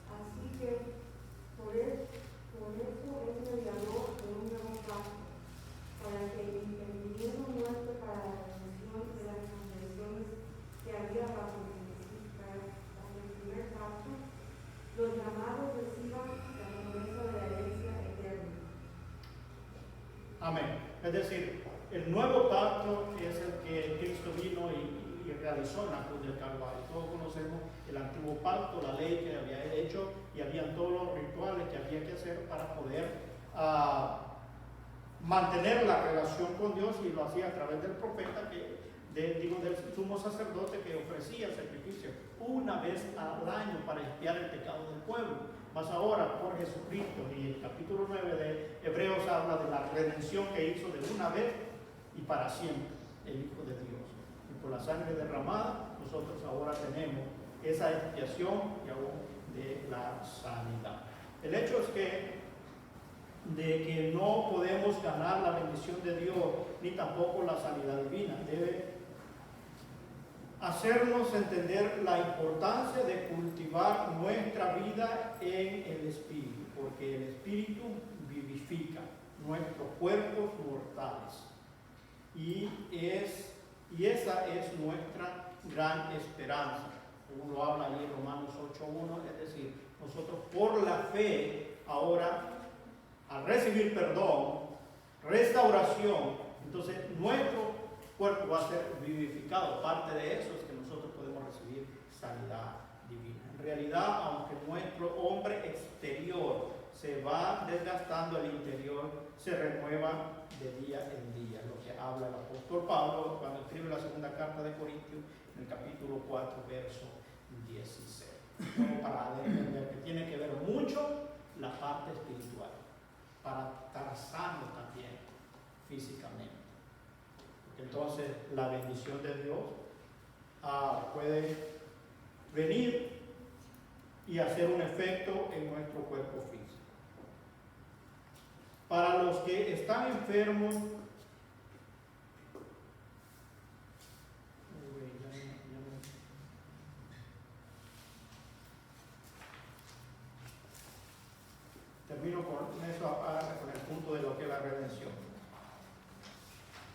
así que por eso es mediador de un nuevo pacto, para que impidiendo muerte para la redención de las transgresiones que había bajo el primer pacto, los llamados reciban la promesa de la herencia eterna. Amén. Es decir, el nuevo pacto es el que Cristo vino y realizó en la cruz del Calvario. Todos conocemos el antiguo pacto, la ley que había hecho, y habían todos los rituales que había que hacer para poder mantener la relación con Dios, y lo hacía a través del profeta, del sumo sacerdote, que ofrecía sacrificio una vez al año para expiar el pecado del pueblo. Mas ahora, por Jesucristo, y el capítulo 9 de Hebreos habla de la redención que hizo de una vez y para siempre el Hijo de Dios. Y por la sangre derramada, nosotros ahora tenemos esa expiación y aún de la sanidad. El hecho es de que no podemos ganar la bendición de Dios, ni tampoco la sanidad divina. Debe hacernos entender la importancia de cultivar nuestra vida en el Espíritu, porque el Espíritu vivifica nuestros cuerpos mortales. Y esa es nuestra gran esperanza, según lo habla allí Romanos 8:1, es decir, nosotros por la fe, ahora, al recibir perdón, restauración, entonces nuestro cuerpo va a ser vivificado. Parte de eso es que nosotros podemos recibir sanidad divina. En realidad, aunque nuestro hombre exterior se va desgastando, el interior se renueva de día en día, lo que habla el apóstol Pablo cuando escribe la segunda carta de Corintios en el capítulo 4, verso 16. Para entender que tiene que ver mucho la parte espiritual, para estar sano también físicamente. Porque entonces la bendición de Dios puede venir y hacer un efecto en nuestro cuerpo físico. Para los que están enfermos, termino con eso, con el punto de lo que es la redención.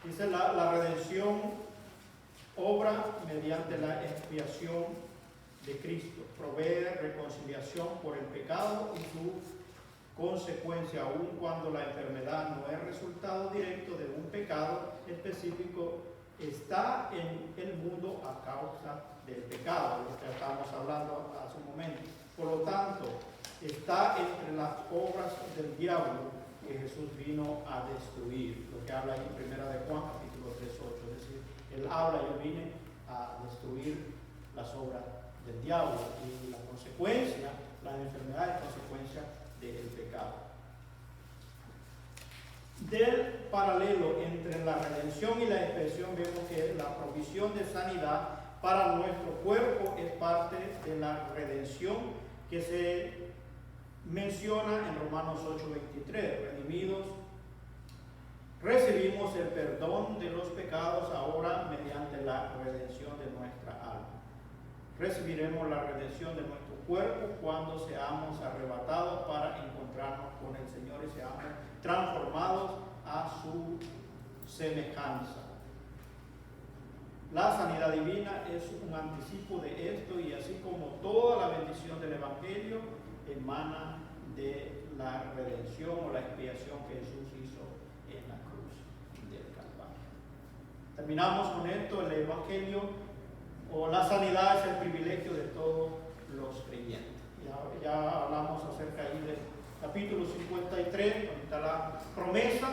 Dice la redención obra mediante la expiación de Cristo, provee reconciliación por el pecado y su consecuencia, aun cuando la enfermedad no es resultado directo de un pecado específico, está en el mundo a causa del pecado, de lo que estábamos hablando hace un momento. Por lo tanto, está entre las obras del diablo que Jesús vino a destruir, lo que habla en 1 de Juan capítulo 3:8, es decir, él habla, yo vine a destruir las obras del diablo, y la consecuencia, la enfermedad es consecuencia del pecado. Del paralelo entre la redención y la expiación vemos que la provisión de sanidad para nuestro cuerpo es parte de la redención que se menciona en Romanos 8:23. Redimidos, recibimos el perdón de los pecados ahora mediante la redención de nuestra alma. Recibiremos la redención de nuestro cuerpo cuando seamos arrebatados para encontrarnos con el Señor y seamos transformados a su semejanza. La sanidad divina es un anticipo de esto, y así como toda la bendición del Evangelio emana de la redención o la expiación que Jesús hizo en la cruz del Calvario. Terminamos con esto. El Evangelio o la sanidad es el privilegio de todos los creyentes. Ya hablamos acerca ahí del capítulo 53, donde está la promesa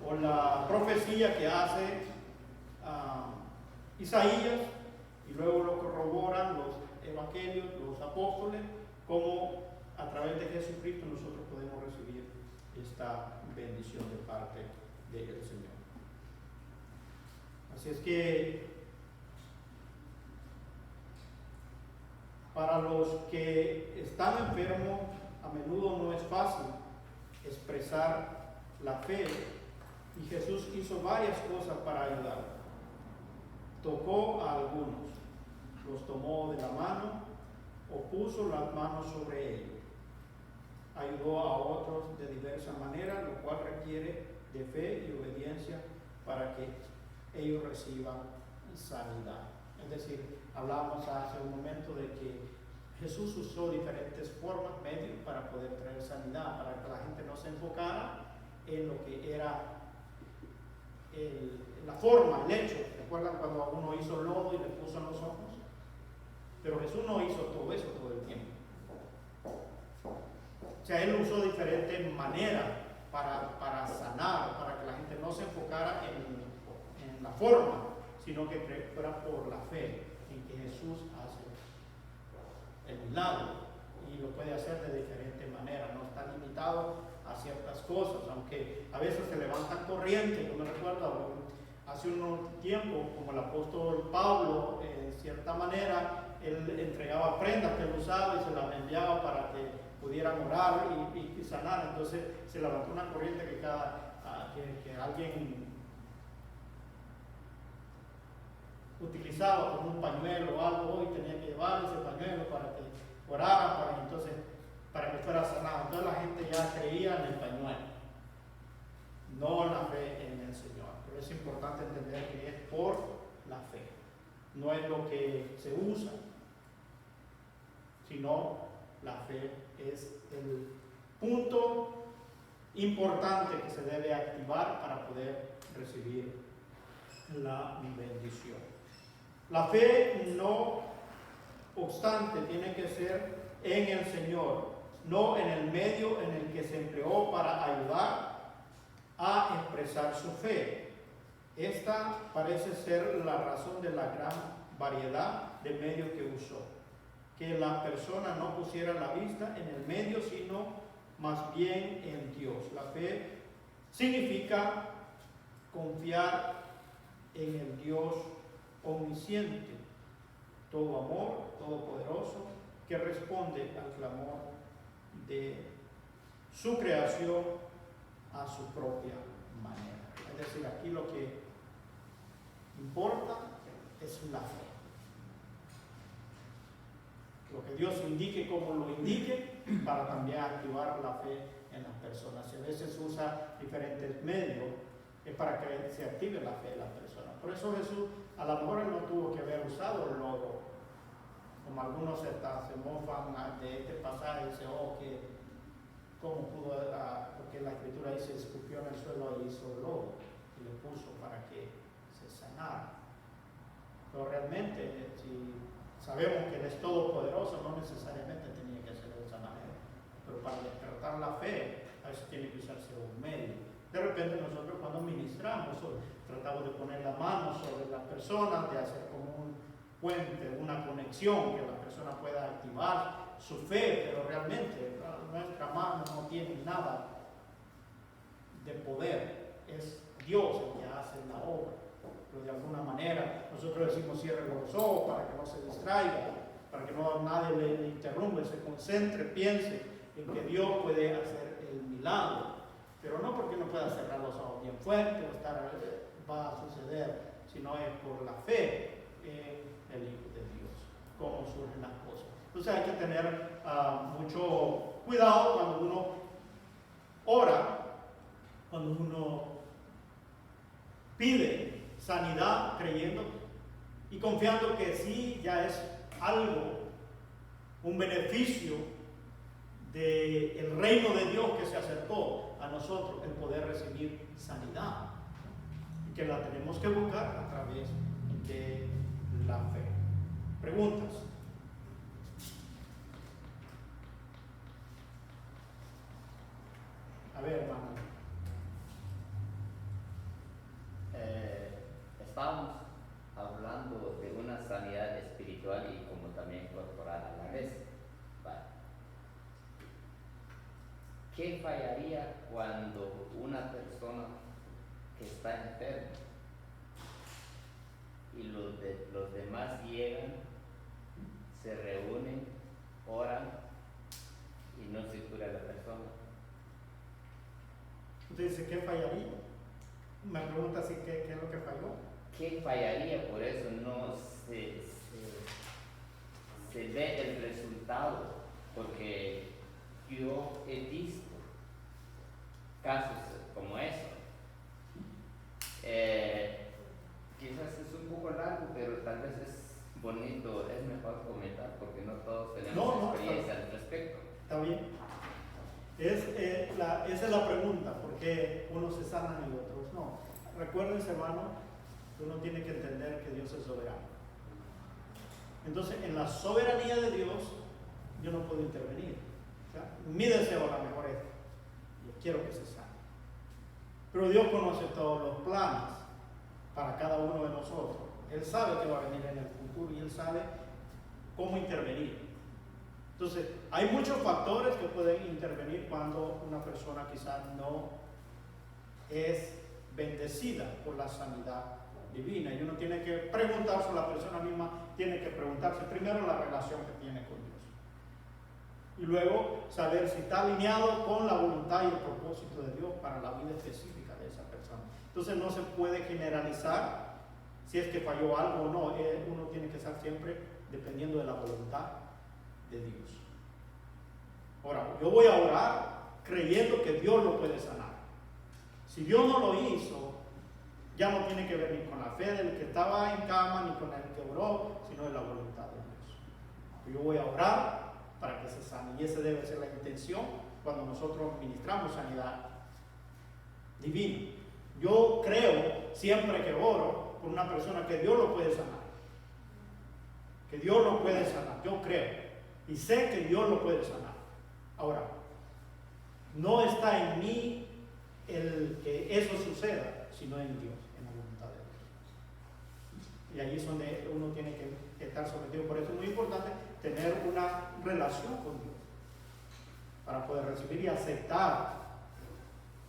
o la profecía que hace Isaías, y luego lo corroboran los evangelios, los apóstoles, como a través de Jesucristo nosotros podemos recibir esta bendición de parte del Señor. Así es que para los que están enfermos, a menudo no es fácil expresar la fe, y Jesús hizo varias cosas para ayudar. Tocó a algunos, los tomó de la mano o puso las manos sobre ellos. Ayudó a otros de diversas maneras, lo cual requiere de fe y obediencia para que ellos reciban sanidad. Es decir, hablamos hace un momento de que Jesús usó diferentes formas, medios para poder traer sanidad, para que la gente no se enfocara en lo que era la forma, el hecho. ¿Recuerdan cuando uno hizo lodo y le puso en los ojos? Pero Jesús no hizo todo eso todo el tiempo. O sea, Él usó diferentes maneras para sanar, para que la gente no se enfocara en la forma, sino que fuera por la fe en que Jesús hace el milagro, y lo puede hacer de diferentes maneras, no está limitado a ciertas cosas, aunque a veces se levantan corrientes. Yo me recuerdo hace un tiempo, como el apóstol Pablo, en cierta manera, él entregaba prendas que él usaba y se las enviaba para que pudieran orar y sanar. Entonces se levantó una corriente que alguien utilizaba como un pañuelo o algo, y tenía que llevar ese pañuelo para que orara, para que fuera sanado. Entonces la gente ya creía en el pañuelo, no en la fe en el Señor. Pero es importante entender que es por la fe, no es lo que se usa, sino la fe es el punto importante que se debe activar para poder recibir la bendición. La fe, no obstante, tiene que ser en el Señor, no en el medio en el que se empleó para ayudar a expresar su fe. Esta parece ser la razón de la gran variedad de medios que usó, que la persona no pusiera la vista en el medio, sino más bien en Dios. La fe significa confiar en el Dios omnisciente, todo amor, todopoderoso, que responde al clamor de su creación a su propia manera. Es decir, aquí lo que importa es la fe. Lo que Dios indique, como lo indique, para también activar la fe en las personas. Si a veces usa diferentes medios, es para que se active la fe de las personas. Por eso Jesús, a lo mejor él no tuvo que haber usado el lodo, como algunos se mofan de este pasaje y dicen, oh, que cómo pudo, porque la escritura dice, escupió en el suelo y hizo lodo y le puso para que se sanara. Pero realmente, si sabemos que Él es todopoderoso, no necesariamente tenía que hacerlo de esa manera. Pero para despertar la fe, a veces tiene que usarse un medio. De repente nosotros cuando ministramos, tratamos de poner la mano sobre las personas, de hacer como un puente, una conexión, que la persona pueda activar su fe, pero realmente nuestra mano no tiene nada de poder. Es Dios el que hace la obra. Pero de alguna manera nosotros decimos cierre los ojos para que no se distraiga, para que no nadie le interrumpa, se concentre, piense en que Dios puede hacer el milagro, pero no porque no pueda cerrar los ojos bien fuerte o estar, va a suceder, sino es por la fe en el Hijo de Dios, cómo surgen las cosas. Entonces hay que tener mucho cuidado cuando uno ora, cuando uno pide sanidad, creyendo y confiando que sí ya es algo, un beneficio del reino de Dios que se acercó a nosotros, el poder recibir sanidad, y que la tenemos que buscar a través de la fe. Preguntas. A ver, hermano. Estábamos hablando de una sanidad espiritual y como también corporal a la vez. Vale. ¿Qué fallaría cuando una persona que está enferma y los demás llegan, se reúnen, oran y no se cura la persona? Usted dice, ¿qué fallaría? Me pregunta si qué es lo que falló. ¿Qué fallaría? Por eso no se ve el resultado, porque yo he visto casos como eso. Quizás es un poco largo, pero tal vez es bonito, es mejor comentar, porque no todos tenemos experiencia al respecto. Está bien. Esa es la pregunta, ¿por qué unos se sanan y otros no? Recuérdense, hermano, uno tiene que entender que Dios es soberano. Entonces, en la soberanía de Dios, yo no puedo intervenir. Mi deseo a lo mejor es, yo quiero que se sane. Pero Dios conoce todos los planes para cada uno de nosotros. Él sabe que va a venir en el futuro y Él sabe cómo intervenir. Entonces, hay muchos factores que pueden intervenir cuando una persona quizás no es bendecida por la sanidad divina. Y uno tiene que preguntarse, la persona misma tiene que preguntarse primero la relación que tiene con Dios. Y luego saber si está alineado con la voluntad y el propósito de Dios para la vida específica de esa persona. Entonces no se puede generalizar si es que falló algo o no. Uno tiene que estar siempre dependiendo de la voluntad de Dios. Ahora, yo voy a orar creyendo que Dios lo puede sanar. Si Dios no lo hizo, ya no tiene que ver ni con la fe del que estaba en cama, ni con el que oró, sino de la voluntad de Dios. Yo voy a orar para que se sane. Y esa debe ser la intención cuando nosotros ministramos sanidad divina. Yo creo, siempre que oro por una persona, que Dios lo puede sanar. Que Dios lo puede sanar. Yo creo. Y sé que Dios lo puede sanar. Ahora, no está en mí el que eso suceda, sino en Dios, en la voluntad de Dios. Y ahí es donde uno tiene que estar sometido. Por eso es muy importante tener una relación con Dios, para poder recibir y aceptar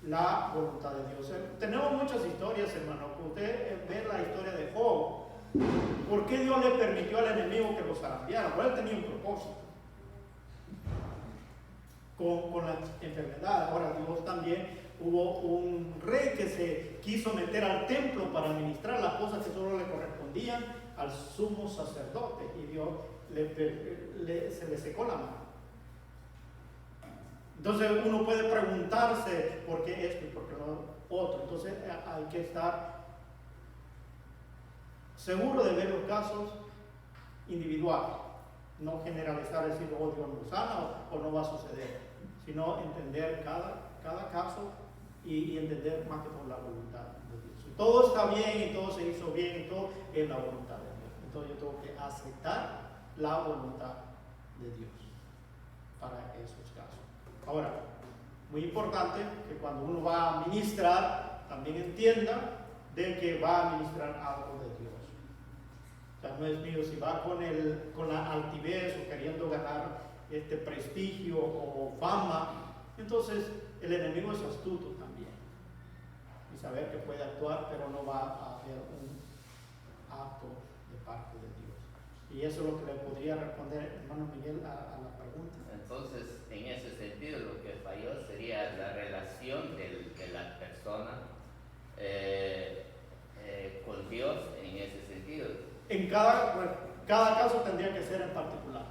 la voluntad de Dios. Tenemos muchas historias, hermano. Usted ve la historia de Job. ¿Por qué Dios le permitió al enemigo que lo zarandeara? Pues él tenía un propósito con la enfermedad. Ahora, Dios también, hubo un rey que se quiso meter al templo para administrar las cosas que solo le correspondían al sumo sacerdote, y Dios se le secó la mano. Entonces uno puede preguntarse por qué esto y por qué lo otro. Entonces hay que estar seguro de ver los casos individuales, no generalizar, decir, oh, Dios no sana o no va a suceder, sino entender cada caso y entender más que por la voluntad de Dios. Si todo está bien y todo se hizo bien y todo es la voluntad de Dios. Entonces yo tengo que aceptar la voluntad de Dios para esos casos. Ahora, muy importante que cuando uno va a ministrar, también entienda de que va a ministrar algo de Dios. O sea, no es mío, si va con la altivez o queriendo ganar prestigio o fama, entonces el enemigo es astuto también. Y saber que puede actuar, pero no va a haber un acto de parte de Dios. Y eso es lo que le podría responder, hermano Miguel, a la pregunta. Entonces, en ese sentido, lo que falló sería la relación de la persona con Dios en ese sentido. En cada caso tendría que ser en particular.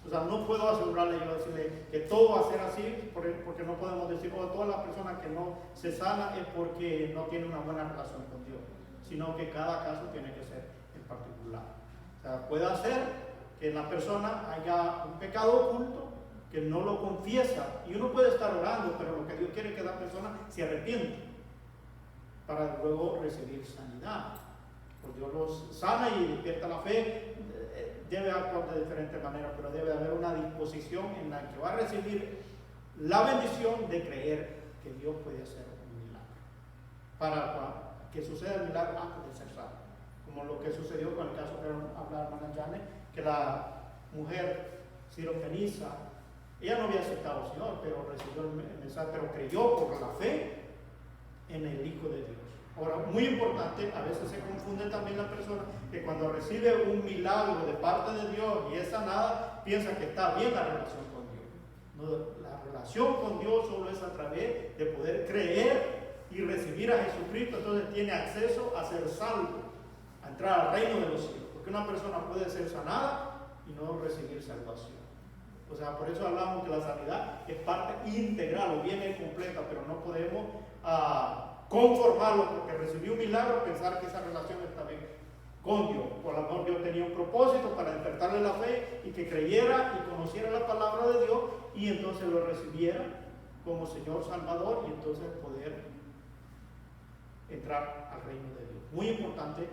O sea, no puedo asegurarle yo decirle que todo va a ser así, porque no podemos decir, oh, toda la persona que no se sana es porque no tiene una buena relación con Dios, sino que cada caso tiene que ser en particular. O sea, puede ser que en la persona haya un pecado oculto, que no lo confiesa, y uno puede estar orando, pero lo que Dios quiere es que la persona se arrepienta para luego recibir sanidad. Pues Dios los sana y despierta la fe. Debe actuar de diferente manera, pero debe haber una disposición en la que va a recibir la bendición de creer que Dios puede hacer un milagro, para que suceda el milagro antes de ser salvo, como lo que sucedió con el caso que hablaba hermana Janet, que la mujer sirofenisa, ella no había aceptado al Señor, pero recibió el mensaje, pero creyó por la fe en el Hijo de Dios. Ahora, muy importante, a veces se confunde también la persona que cuando recibe un milagro de parte de Dios y es sanada, piensa que está bien la relación con Dios. No, la relación con Dios solo es a través de poder creer y recibir a Jesucristo. Entonces tiene acceso a ser salvo, a entrar al reino de los cielos. Porque una persona puede ser sanada y no recibir salvación. O sea, por eso hablamos que la sanidad es parte integral o bien completa, pero no podemos conformarlo porque recibió un milagro, pensar que esa relación está bien con Dios. Por lo mejor Dios tenía un propósito para despertarle la fe y que creyera y conociera la palabra de Dios y entonces lo recibiera como Señor Salvador y entonces poder entrar al reino de Dios. Muy importante,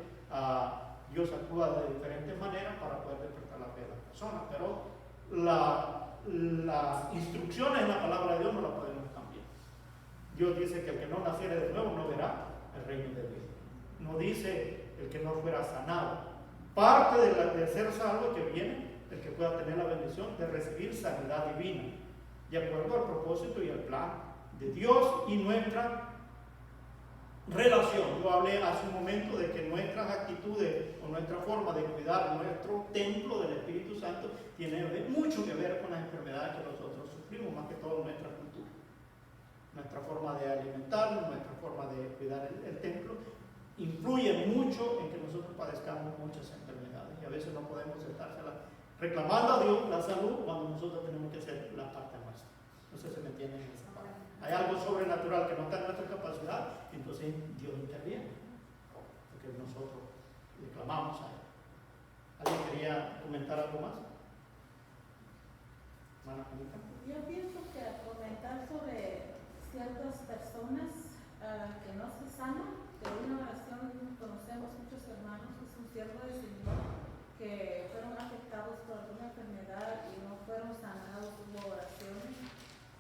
Dios actúa de diferentes maneras para poder despertar la fe de la persona, pero las instrucciones en la palabra de Dios no las podemos cambiar. Dios dice que el que no naciere de nuevo no verá el reino de Dios. No dice el que no fuera sanado. Parte de ser salvo que viene el que pueda tener la bendición de recibir sanidad divina, de acuerdo al propósito y al plan de Dios y nuestra relación. Yo hablé hace un momento de que nuestras actitudes o nuestra forma de cuidar nuestro templo del Espíritu Santo tiene mucho que ver con las enfermedades que nosotros sufrimos, más que todo nuestra cultura. Nuestra forma de alimentarnos, nuestra forma de cuidar el templo, influye mucho en que nosotros padezcamos muchas enfermedades. Y a veces no podemos estársela reclamando a Dios la salud cuando nosotros tenemos que hacer la parte nuestra. No sé si me entienden en esa parte. Hay algo sobrenatural que no está en nuestra capacidad, entonces Dios interviene, porque nosotros le clamamos a Él. ¿Alguien quería comentar algo más? Hermana Juanita. Yo pienso que al comentar sobre ciertas personas que no se sanan, de una oración conocemos muchos hermanos, es un siervo del Señor, que fueron afectados por alguna enfermedad y no fueron sanados, hubo oraciones.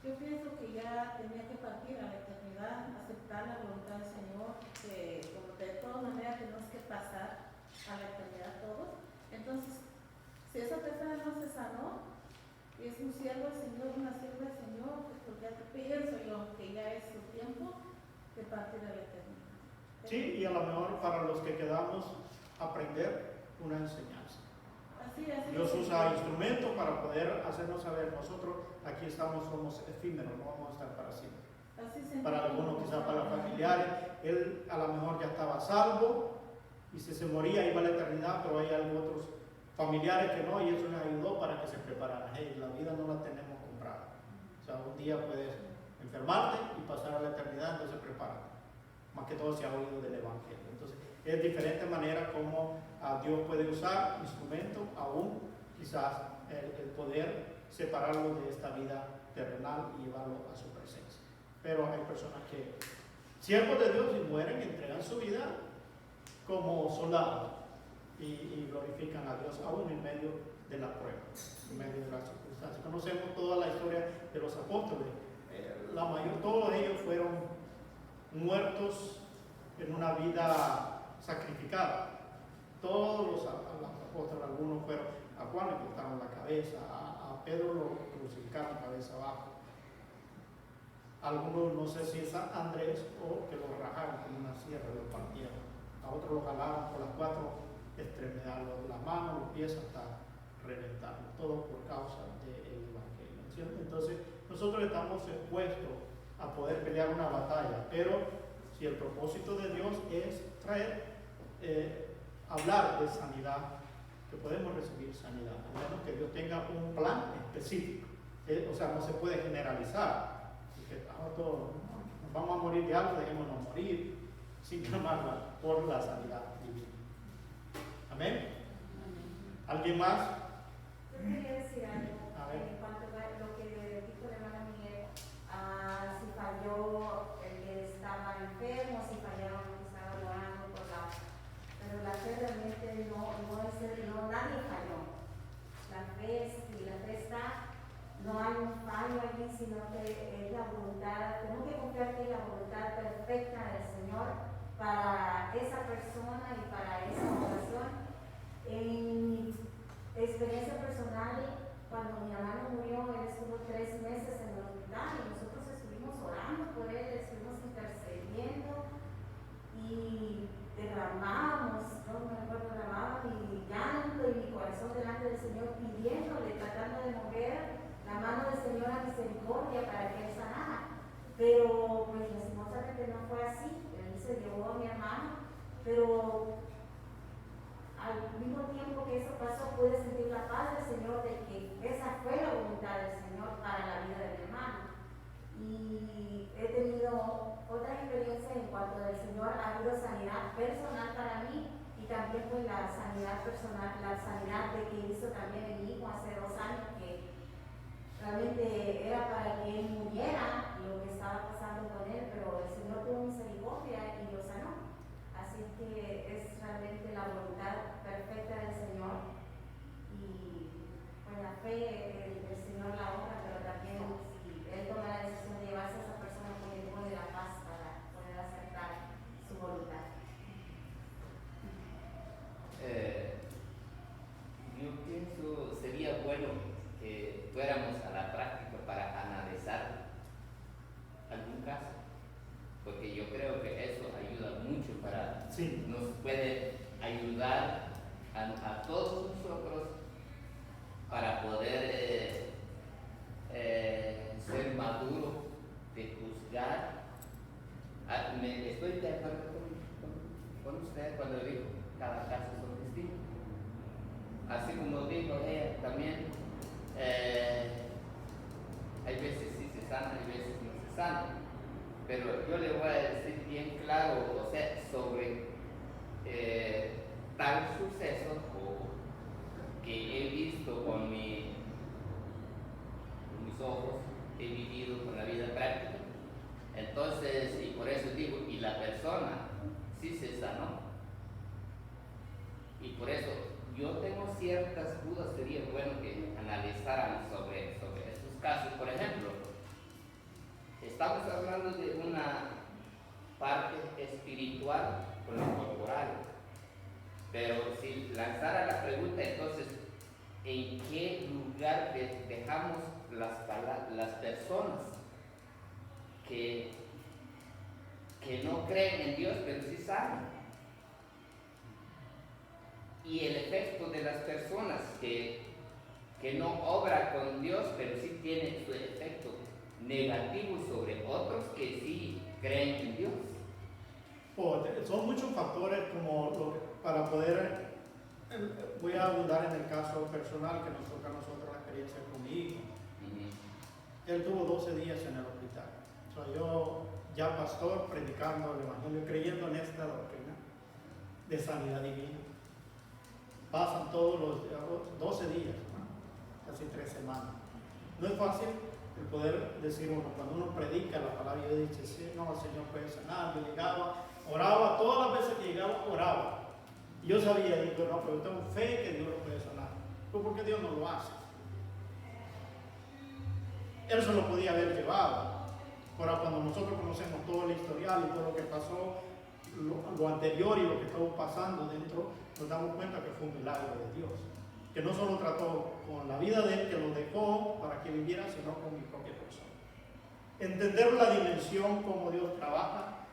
Yo pienso que ya tenía que partir a la eternidad, aceptar la voluntad del Señor, que como de todas maneras tenemos que pasar a la eternidad todos. Entonces, si esa persona no se sanó, y es un siervo del Señor, una sierva del Señor, pues porque ya pienso yo que ya es su tiempo de partir a la eternidad. Sí, y a lo mejor para los que quedamos aprender una enseñanza. Así es. Dios usa instrumentos para poder hacernos saber, nosotros aquí estamos, somos efímeros, no vamos a estar para siempre. Así se Para algunos, quizás para los familiares, él a lo mejor ya estaba salvo y si se moría iba a la eternidad, pero hay otros familiares que no, y eso les ayudó para que se prepararan. Hey, la vida no la tenemos comprada. O sea, un día puedes enfermarte y pasar a la eternidad, entonces prepárate. Más que todo se ha oído del Evangelio. Entonces, es diferente manera como Dios puede usar instrumentos, aún quizás el poder separarlo de esta vida terrenal y llevarlo a su presencia. Pero hay personas que, siervos de Dios, y mueren y entregan su vida como soldados y glorifican a Dios aún en medio de la prueba, en medio de las circunstancias. Conocemos toda la historia de los apóstoles. Todos ellos fueron muertos en una vida sacrificada. Todos los apóstoles, algunos fueron, a Juan le cortaron la cabeza, a Pedro lo crucificaron cabeza abajo. Algunos, no sé si es Andrés o que lo rajaron con una sierra y lo partieron. A otros lo jalaron por las 4 extremidades, las manos, los pies hasta reventarlo. Todo por causa del Evangelio, ¿cierto? Entonces, nosotros estamos expuestos a poder pelear una batalla, pero si el propósito de Dios es traer, hablar de sanidad, que podemos recibir sanidad, a menos que Dios tenga un plan específico. O sea, no se puede generalizar. Que todos nos vamos a morir de algo, dejémonos morir, sin llamarla por la sanidad divina. Amén. ¿Alguien más? Yo quería decir algo A ver. en cuanto a lo que dijo la hermana Miguel, si falló el que estaba enfermo, si fallaron los que estaban orando por la... Pero la fe realmente nadie falló. La fe está, no hay un fallo allí, sino que es la voluntad, tenemos que confiar que es la voluntad perfecta del Señor para esa persona y para esa oración. En mi experiencia personal, cuando mi hermano murió, él estuvo 3 meses en el hospital y nosotros estuvimos orando por él, estuvimos intercediendo y derramamos mi llanto y mi corazón delante del Señor, pidiéndole, tratando de mover la mano del Señor a misericordia para que él sanara. Pero pues lastimosamente no fue así. Él se llevó a mi hermano, pero al mismo tiempo que eso pasó pude sentir la paz del Señor de que esa fue la voluntad del Señor para la vida de mi hermano. Y he tenido otra experiencia en cuanto del Señor, ha habido sanidad personal para mí y también pues la sanidad personal, la sanidad de que hizo también en mi hijo hace 2 años, que realmente era para que él muriera lo que estaba pasando con él, pero el Señor tuvo misericordia y lo sanó. Así que es realmente la voluntad perfecta del Señor y con la fe el Señor la honra, pero también si él toma la decisión de llevarse a esa persona, pues le pone la paz para poder aceptar su voluntad. Yo pienso sería bueno que fuéramos a la práctica para analizar algún caso, porque yo creo que eso ayuda mucho para, Sí. nos puede ayudar a todos nosotros para poder ser maduros de juzgar. Estoy de acuerdo con usted cuando dijo cada caso es distinto. Así como dijo ella también, hay veces sí se sana, hay veces no se sana. Pero yo le voy a decir bien claro, o sea, sobre tal suceso o que he visto con mi pensáramos sobre estos casos. Por ejemplo, estamos hablando de una parte espiritual con lo corporal, pero si lanzara la pregunta, entonces, ¿en qué lugar dejamos las personas que no creen en Dios, pero sí saben? Y el efecto de las personas que no obran con Dios, pero sí tienen su efecto negativo sobre otros que sí creen en Dios. Son muchos factores para poder, voy a abundar en el caso personal que nos toca a nosotros la experiencia con mi hijo. Él tuvo 12 días en el hospital. O sea, yo ya pastor, predicando el Evangelio, creyendo en esta doctrina de sanidad divina. Pasan todos los 12 días, ¿no? Casi 3 semanas. No es fácil el poder decir uno, cuando uno predica la palabra, yo dije, sí, no, el Señor puede sanar. Yo llegaba, oraba, todas las veces que llegaba, oraba. Y yo sabía, digo, no, pero yo tengo fe que Dios lo puede sanar. Pero ¿por qué Dios no lo hace? Él se lo podía haber llevado. Ahora, cuando nosotros conocemos todo el historial y todo lo que pasó, lo anterior y lo que estuvo pasando dentro, nos damos cuenta que fue un milagro de Dios. Que no solo trató con la vida de él, que lo dejó para que viviera, sino con mi propia persona. Entender la dimensión como Dios trabaja,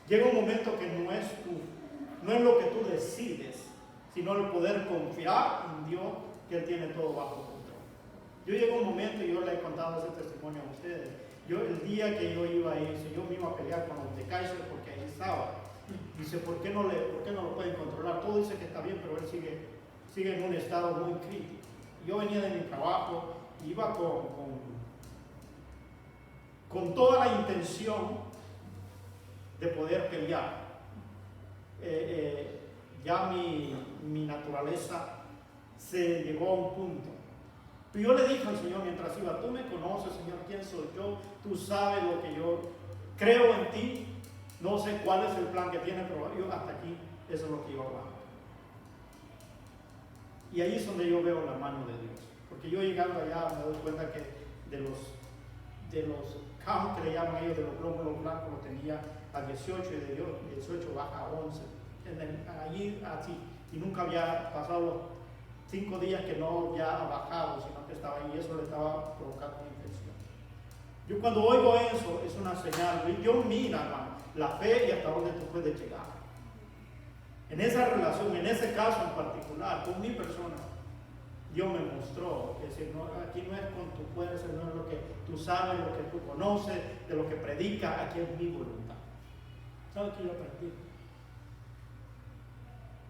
llega un momento que no es lo que tú decides, sino el poder confiar en Dios, que Él tiene todo bajo control. Yo llegué a un momento, y yo le he contado ese testimonio a ustedes, el día que yo iba a ir, yo me iba a pelear con los de Kaiser porque ahí estaba. Dice, ¿por qué no lo pueden controlar? Todo dice que está bien, pero él sigue en un estado muy crítico. Yo venía de mi trabajo, iba con toda la intención de poder pelear. Ya mi naturaleza se llegó a un punto. Pero yo le dije al Señor mientras iba, tú me conoces, Señor, quién soy yo, tú sabes lo que yo creo en ti, no sé cuál es el plan que tiene, pero yo hasta aquí, eso es lo que yo hago. Y ahí es donde yo veo la mano de Dios, porque yo llegando allá me doy cuenta que de los counts que le llaman ellos, de los glóbulos blancos, lo tenía a 18 y de 18 baja a 11, allí así, y nunca había pasado los 5 días que no había bajado, sino que estaba ahí, y eso le estaba provocando una infección. Yo cuando oigo eso, es una señal, Dios mira, hermano, la fe y hasta dónde tú puedes llegar. En esa relación, en ese caso en particular, con mi persona, Dios me mostró que aquí no es con tu fuerza, no es lo que tú sabes, lo que tú conoces, de lo que predicas, aquí es mi voluntad. ¿Sabes qué yo aprendí?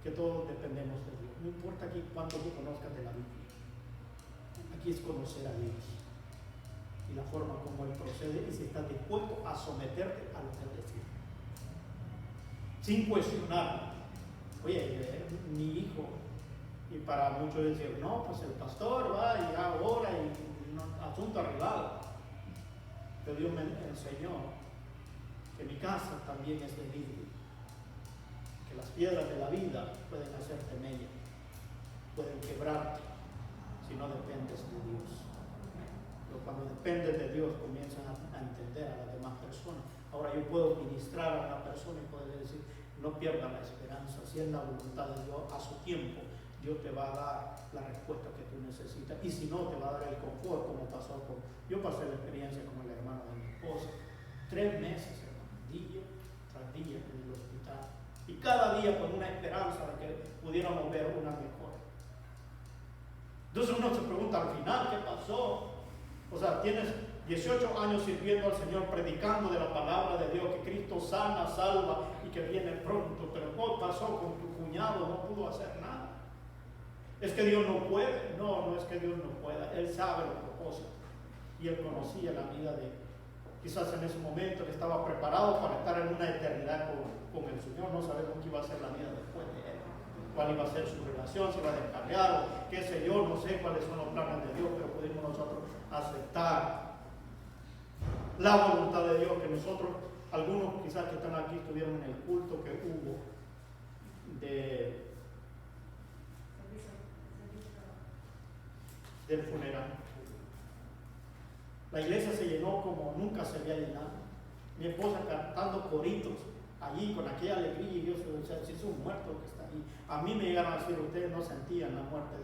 Que todos dependemos de Dios. No importa aquí cuánto tú conozcas de la Biblia. Aquí es conocer a Dios y la forma como Él procede y si estás dispuesto a someterte a lo que Él decide. Sin cuestionar. Oye, mi hijo, y para muchos decir, no, pues el pastor va y ahora y asunto arreglado. Pero Dios me enseñó que mi casa también es de vidrio. Que las piedras de la vida pueden hacerte mella, pueden quebrarte si no dependes de Dios. Pero cuando dependes de Dios comienzan a entender a las demás personas. Ahora yo puedo ministrar a una persona y poder decir, no pierdas la esperanza, si es la voluntad de Dios, a su tiempo Dios te va a dar la respuesta que tú necesitas, y si no te va a dar el confort, como pasó yo pasé la experiencia con el hermano de mi esposa, 3 meses, hermano, día tras día en el hospital, y cada día con una esperanza de que pudiéramos ver una mejora. Entonces uno se pregunta al final, ¿qué pasó? O sea, tienes 18 años sirviendo al Señor, predicando de la palabra de Dios, que Cristo sana, salva y que viene pronto, pero ¿qué pasó con tu cuñado? No pudo hacer nada. Es que Dios no puede. No es que Dios no pueda. Él sabe los propósitos y Él conocía la vida de él. Quizás en ese momento Él estaba preparado para estar en una eternidad con el Señor. No sabemos qué iba a ser la vida después de Él, cuál iba a ser su relación, si iba a descargar o qué sé yo, no sé cuáles son los planes de Dios, pero pudimos nosotros aceptar la voluntad de Dios, que nosotros, algunos quizás que están aquí estuvieron en el culto que hubo del funeral. La iglesia se llenó como nunca se había llenado. Mi esposa cantando coritos allí con aquella alegría, y yo decía, si es un muerto que está ahí. A mí me llegaron a decir, ustedes no sentían la muerte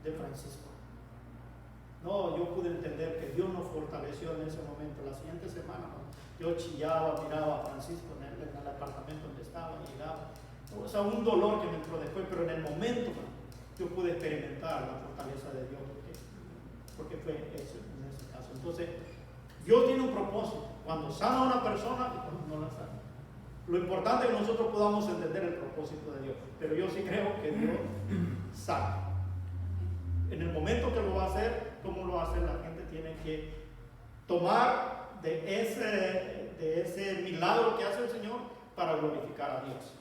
de Francisco. No, yo pude entender que Dios nos fortaleció en ese momento. La siguiente semana yo chillaba, miraba a Francisco en el apartamento donde estaba, llegaba. O sea, un dolor que me entró después, pero en el momento yo pude experimentar la fortaleza de Dios, porque fue eso en ese caso. Entonces, Dios tiene un propósito. Cuando sana a una persona, no la sana. Lo importante es que nosotros podamos entender el propósito de Dios. Pero yo sí creo que Dios sana. En el momento que lo va a hacer, ¿cómo lo va a hacer? La gente tiene que tomar de ese milagro que hace el Señor para glorificar a Dios.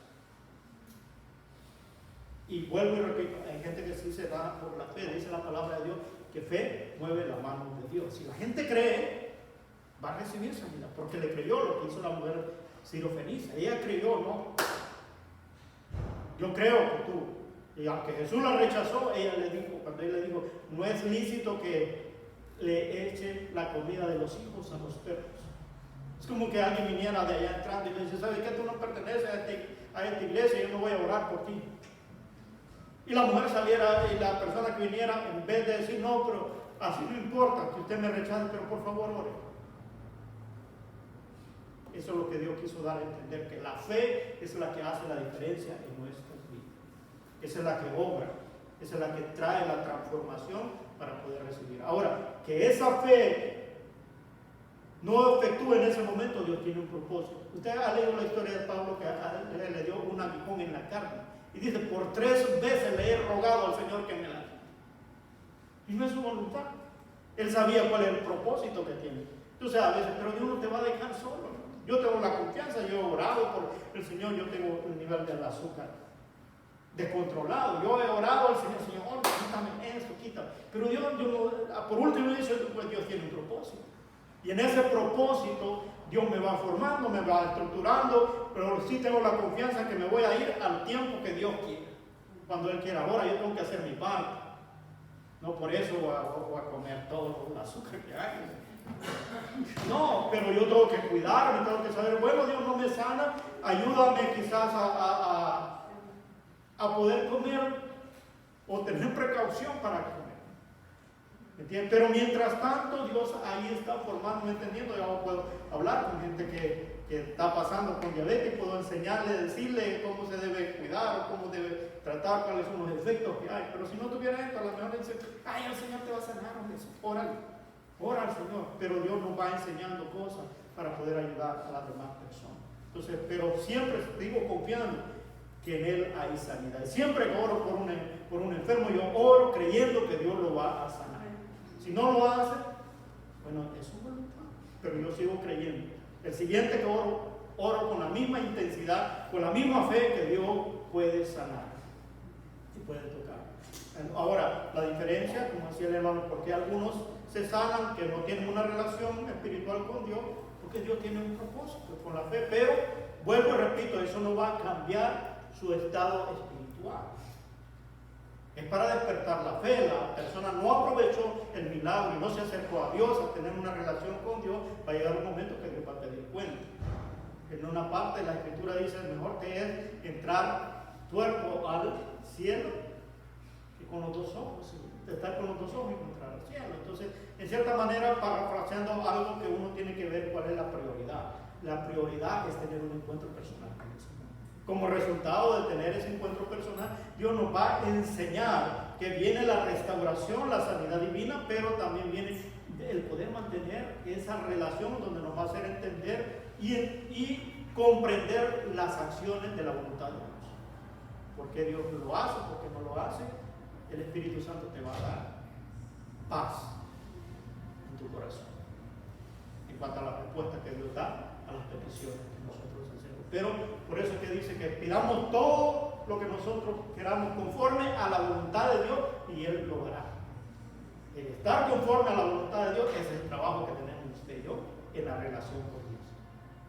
Y vuelvo y repito, hay gente que sí se da por la fe, dice la palabra de Dios, que fe mueve la mano de Dios. Si la gente cree, va a recibir sanidad, porque le creyó lo que hizo la mujer Sirofenicia. Ella creyó, no. Yo creo que tú. Y aunque Jesús la rechazó, ella le dijo, cuando él le dijo, no es lícito que le eche la comida de los hijos a los perros. Es como que alguien viniera de allá entrando y le dice, ¿sabes qué? Tú no perteneces a esta iglesia, yo no voy a orar por ti. Y la mujer saliera y la persona que viniera, en vez de decir, no, pero así no importa, que usted me rechace, pero por favor ore. Eso es lo que Dios quiso dar a entender, que la fe es la que hace la diferencia en nuestras vidas. Esa es la que obra, esa es la que trae la transformación para poder recibir. Ahora, que esa fe no efectúe en ese momento, Dios tiene un propósito. Usted ha leído la historia de Pablo, que a él le dio un aguijón en la carne. Y dice, por 3 veces le he rogado al Señor que me la quite. Y no es su voluntad. Él sabía cuál es el propósito que tiene. Entonces a veces, pero Dios no te va a dejar solo. Yo tengo la confianza, yo he orado por el Señor, yo tengo el nivel del azúcar descontrolado. Yo he orado al Señor, Señor, quítame esto, quítame. Pero Dios, por último, dice, pues Dios tiene un propósito. Y en ese propósito, Dios me va formando, me va estructurando, pero sí tengo la confianza que me voy a ir al tiempo que Dios quiere. Cuando Él quiera. Ahora yo tengo que hacer mi parte. No por eso voy a comer todo el azúcar que hay. No, pero yo tengo que cuidarme, tengo que saber, bueno, Dios no me sana, ayúdame quizás a poder comer o tener precaución para comer. ¿Entiendes? Pero mientras tanto, Dios ahí está formando, entendiendo. Yo puedo hablar con gente que está pasando con diabetes, puedo enseñarle, decirle cómo se debe cuidar o cómo debe tratar, cuáles son los efectos que hay. Pero si no tuviera esto, a lo mejor dice, ay, el Señor te va a sanar, órale. Ora al Señor, pero Dios nos va enseñando cosas para poder ayudar a las demás personas. Entonces, pero siempre digo confiando que en Él hay sanidad. Y siempre que oro por un enfermo, yo oro creyendo que Dios lo va a sanar. Si no lo hace, bueno, es su voluntad, pero yo sigo creyendo. El siguiente que oro con la misma intensidad, con la misma fe que Dios puede sanar y puede tocar. Ahora, la diferencia, como decía el hermano, porque algunos se sanan que no tienen una relación espiritual con Dios, porque Dios tiene un propósito con la fe, pero vuelvo y repito, eso no va a cambiar su estado espiritual. Es para despertar la fe. La persona no aprovechó el milagro y no se acercó a Dios a tener una relación con Dios, va a llegar un momento que Dios va a pedir cuenta. En una parte de la Escritura dice, mejor que es entrar tuerto al cielo que con los 2 ojos, estar con los 2 ojos y entrar al cielo. Entonces, en cierta manera, parafraseando algo que uno tiene que ver cuál es la prioridad. La prioridad es tener un encuentro personal con el Señor. Como resultado de tener ese encuentro personal, Dios nos va a enseñar que viene la restauración, la sanidad divina, pero también viene el poder mantener esa relación donde nos va a hacer entender y comprender las acciones de la voluntad de Dios. ¿Por qué Dios lo hace? ¿Por qué no lo hace? El Espíritu Santo te va a dar paz en tu corazón en cuanto a la respuesta que Dios da a las peticiones que nosotros hacemos. Pero por eso es que dice que pidamos todo lo que nosotros queramos conforme a la voluntad de Dios y Él lo hará. El estar conforme a la voluntad de Dios es el trabajo que tenemos usted y yo en la relación con Dios.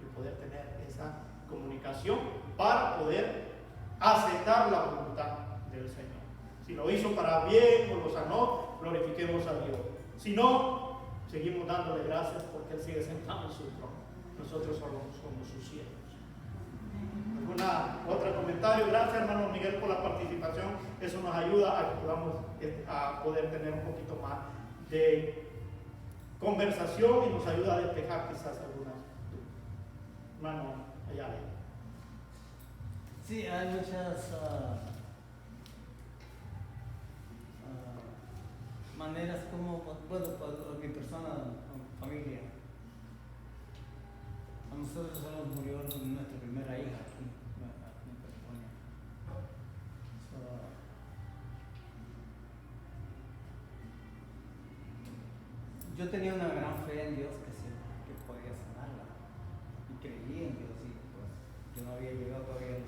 Y poder tener esa comunicación para poder aceptar la voluntad del Señor. Si lo hizo para bien o lo sanó, glorifiquemos a Dios. Si no, seguimos dándole gracias porque Él sigue sentado en su trono. Nosotros somos sus siervos. ¿Alguna otro comentario? Gracias, hermano Miguel, por la participación. Eso nos ayuda a que podamos a poder tener un poquito más de conversación y nos ayuda a despejar quizás algunas dudas. Hermano Ayala. Sí, hay muchas maneras como, bueno, por mi persona, familia. A nosotros solo murió nuestra primera hija aquí en California. Yo tenía una gran fe en Dios que podía sanarla. Y creí en Dios y pues yo no había llegado todavía a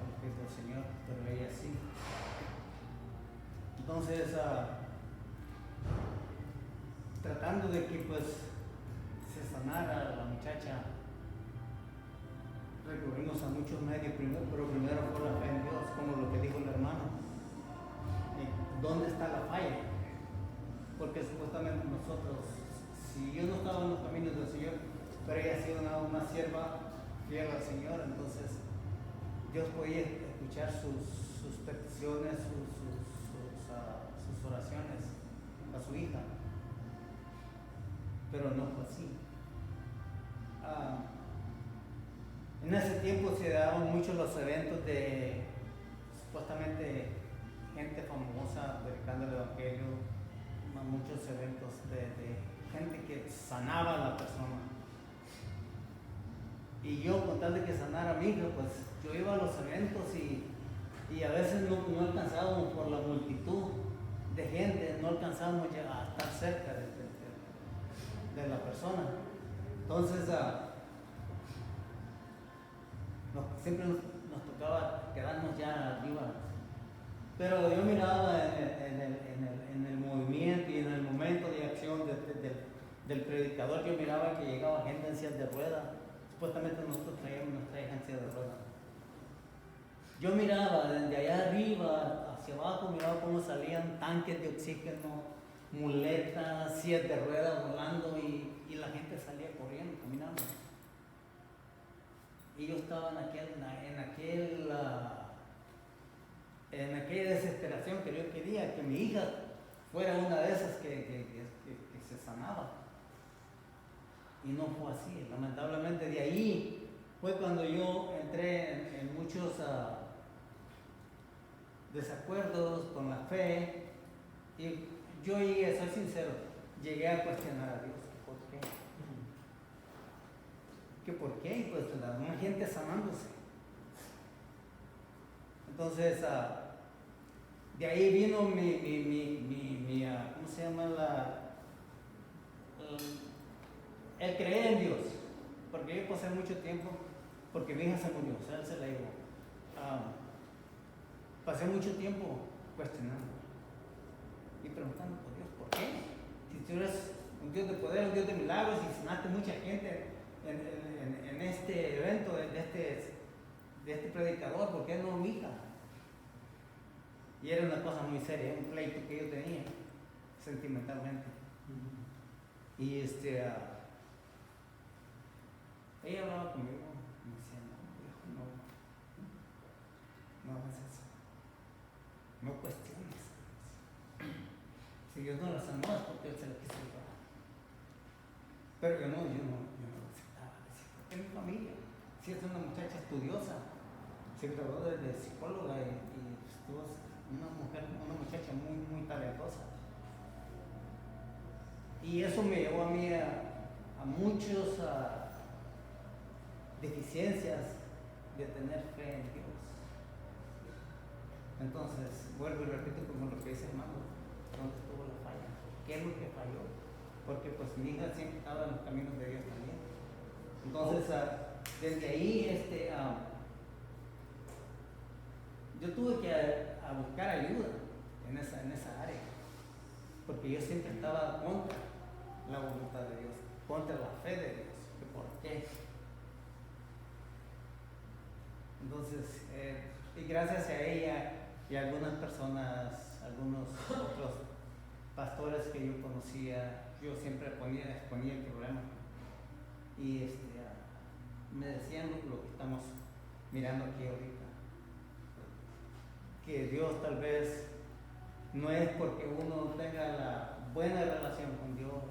los pies del Señor, pero ella sí. Entonces, tratando de que pues se sanara la muchacha, recurrimos a muchos medios primero, pero primero fue la fe en Dios, como lo que dijo el hermano. ¿Dónde está la falla? Porque supuestamente nosotros, si yo no estaba en los caminos del Señor, pero ella ha sido una sierva fiel al Señor, entonces Dios podía escuchar sus peticiones, sus oraciones a su hija, pero no fue así. En ese tiempo se daban muchos los eventos de supuestamente gente famosa predicando el Evangelio, muchos eventos de gente que sanaba a la persona. Y yo, con tal de que sanara a mi hija, pues yo iba a los eventos y a veces no alcanzábamos por la multitud de gente, no alcanzábamos ya a estar cerca de la persona. Entonces, siempre nos tocaba quedarnos ya arriba. Pero yo miraba en el movimiento y en el momento de acción del predicador, yo miraba que llegaba gente en sillas de ruedas. Supuestamente nosotros traíamos nuestra hija en silla de ruedas. Yo miraba desde allá arriba hacia abajo, miraba cómo salían tanques de oxígeno, muletas, sillas de ruedas volando y la gente salía corriendo, caminando. Y yo estaba en aquella desesperación que yo quería que mi hija fuera una de esas que se sanaba. Y no fue así. Lamentablemente de ahí fue cuando yo entré en muchos desacuerdos con la fe. Y yo llegué, soy sincero, llegué a cuestionar a Dios. ¿Por qué? ¿Qué por qué? Y pues la gente sanándose. Entonces, de ahí vino mi ¿cómo se llama? El creer en Dios. Porque yo pasé mucho tiempo, porque mi hija se murió, o sea, él se la llevó. Pasé mucho tiempo cuestionando y preguntando por Dios, ¿por qué? Si tú eres un Dios de poder, un Dios de milagros y sanaste mucha gente en este evento, de este predicador, ¿por qué no mi hija? Y era una cosa muy seria, un pleito que yo tenía sentimentalmente. Y ella hablaba conmigo y me decía, no hagas eso, no cuestiones. Si Dios no la sanó es porque Él se la quiso llevar. Pero yo no lo aceptaba. Decía, ¿por qué mi familia? Si es una muchacha estudiosa, se graduó de psicóloga y estuvo una muchacha muy, muy talentosa. Y eso me llevó a mí a muchas deficiencias de tener fe en Dios. Entonces, vuelvo y repito como lo que dice hermano, ¿dónde estuvo la falla? ¿Qué es lo que falló? Porque pues mi hija siempre estaba en los caminos de Dios también. Entonces, desde ahí, yo tuve que buscar ayuda en esa área, porque yo siempre estaba contra la voluntad de Dios, contra la fe de Dios. ¿Por qué? Entonces, y gracias a ella y a algunas personas, algunos otros pastores que yo conocía, yo siempre exponía el problema. Y me decían lo que estamos mirando aquí ahorita. Que Dios tal vez no es porque uno tenga la buena relación con Dios,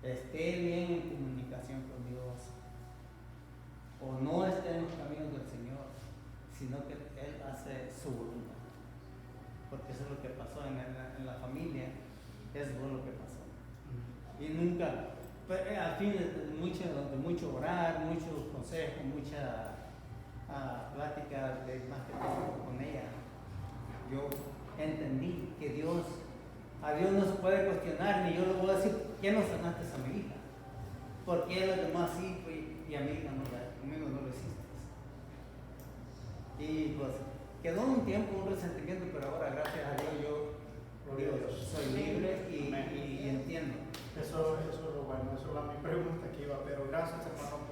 esté bien en comunicación con Dios, o no esté en los caminos del Señor, sino que Él hace su voluntad. Porque eso es lo que pasó en la familia, es lo que pasó. Y nunca, al fin de mucho orar, muchos consejos, mucha plática más que todo con ella, yo entendí que a Dios no se puede cuestionar, ni yo le voy a decir, ¿qué no sanaste a mi hija? ¿Por qué los demás sí y a mi hija conmigo no lo hiciste? Y pues quedó un tiempo un resentimiento, pero ahora gracias a Dios yo soy libre y entiendo. Eso es lo bueno, eso es mi pregunta que iba, pero gracias hermano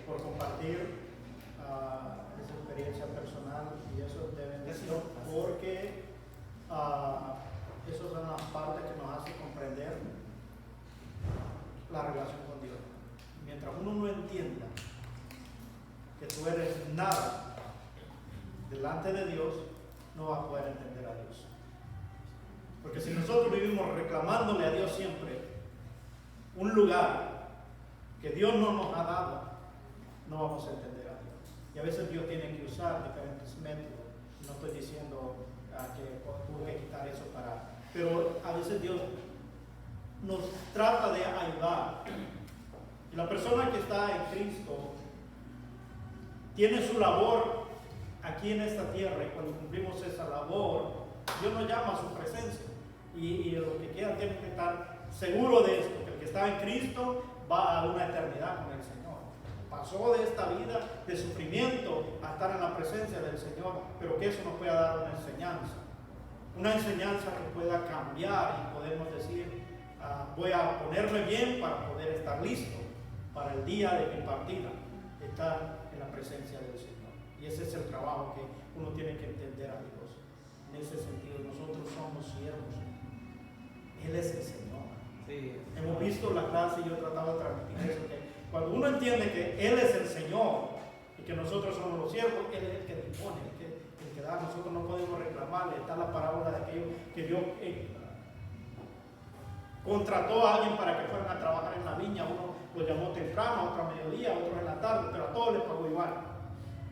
por compartir esa experiencia personal y eso es de bendición porque esas son las partes que nos hacen comprender la relación con Dios. Mientras uno no entienda que tú eres nada delante de Dios, no vas a poder entender a Dios. Porque si nosotros vivimos reclamándole a Dios siempre un lugar que Dios no nos ha dado, no vamos a entender a Dios. Y a veces Dios tiene que usar diferentes métodos. No estoy diciendo que tuve que quitar eso pero a veces Dios nos trata de ayudar. Y la persona que está en Cristo tiene su labor aquí en esta tierra, y cuando cumplimos esa labor, Dios nos llama a su presencia. Y lo que queda tiene que estar seguro de esto, que el que está en Cristo va a una eternidad con el Señor. Pasó de esta vida de sufrimiento a estar en la presencia del Señor, pero que eso nos pueda dar una enseñanza que pueda cambiar y podemos decir, voy a ponerme bien para poder estar listo para el día de mi partida, estar en la presencia del Señor. Y ese es el trabajo que uno tiene que entender a Dios. En ese sentido, nosotros somos siervos. Él es el Señor. Sí. Hemos visto la clase y yo trataba de transmitir eso, que cuando uno entiende que Él es el Señor y que nosotros somos los siervos, Él es el que dispone, el que da. Nosotros no podemos reclamarle. Está la parábola de aquello que Dios contrató a alguien para que fueran a trabajar en la viña. Uno lo llamó temprano, otro a mediodía, otro en la tarde, pero a todos les pagó igual.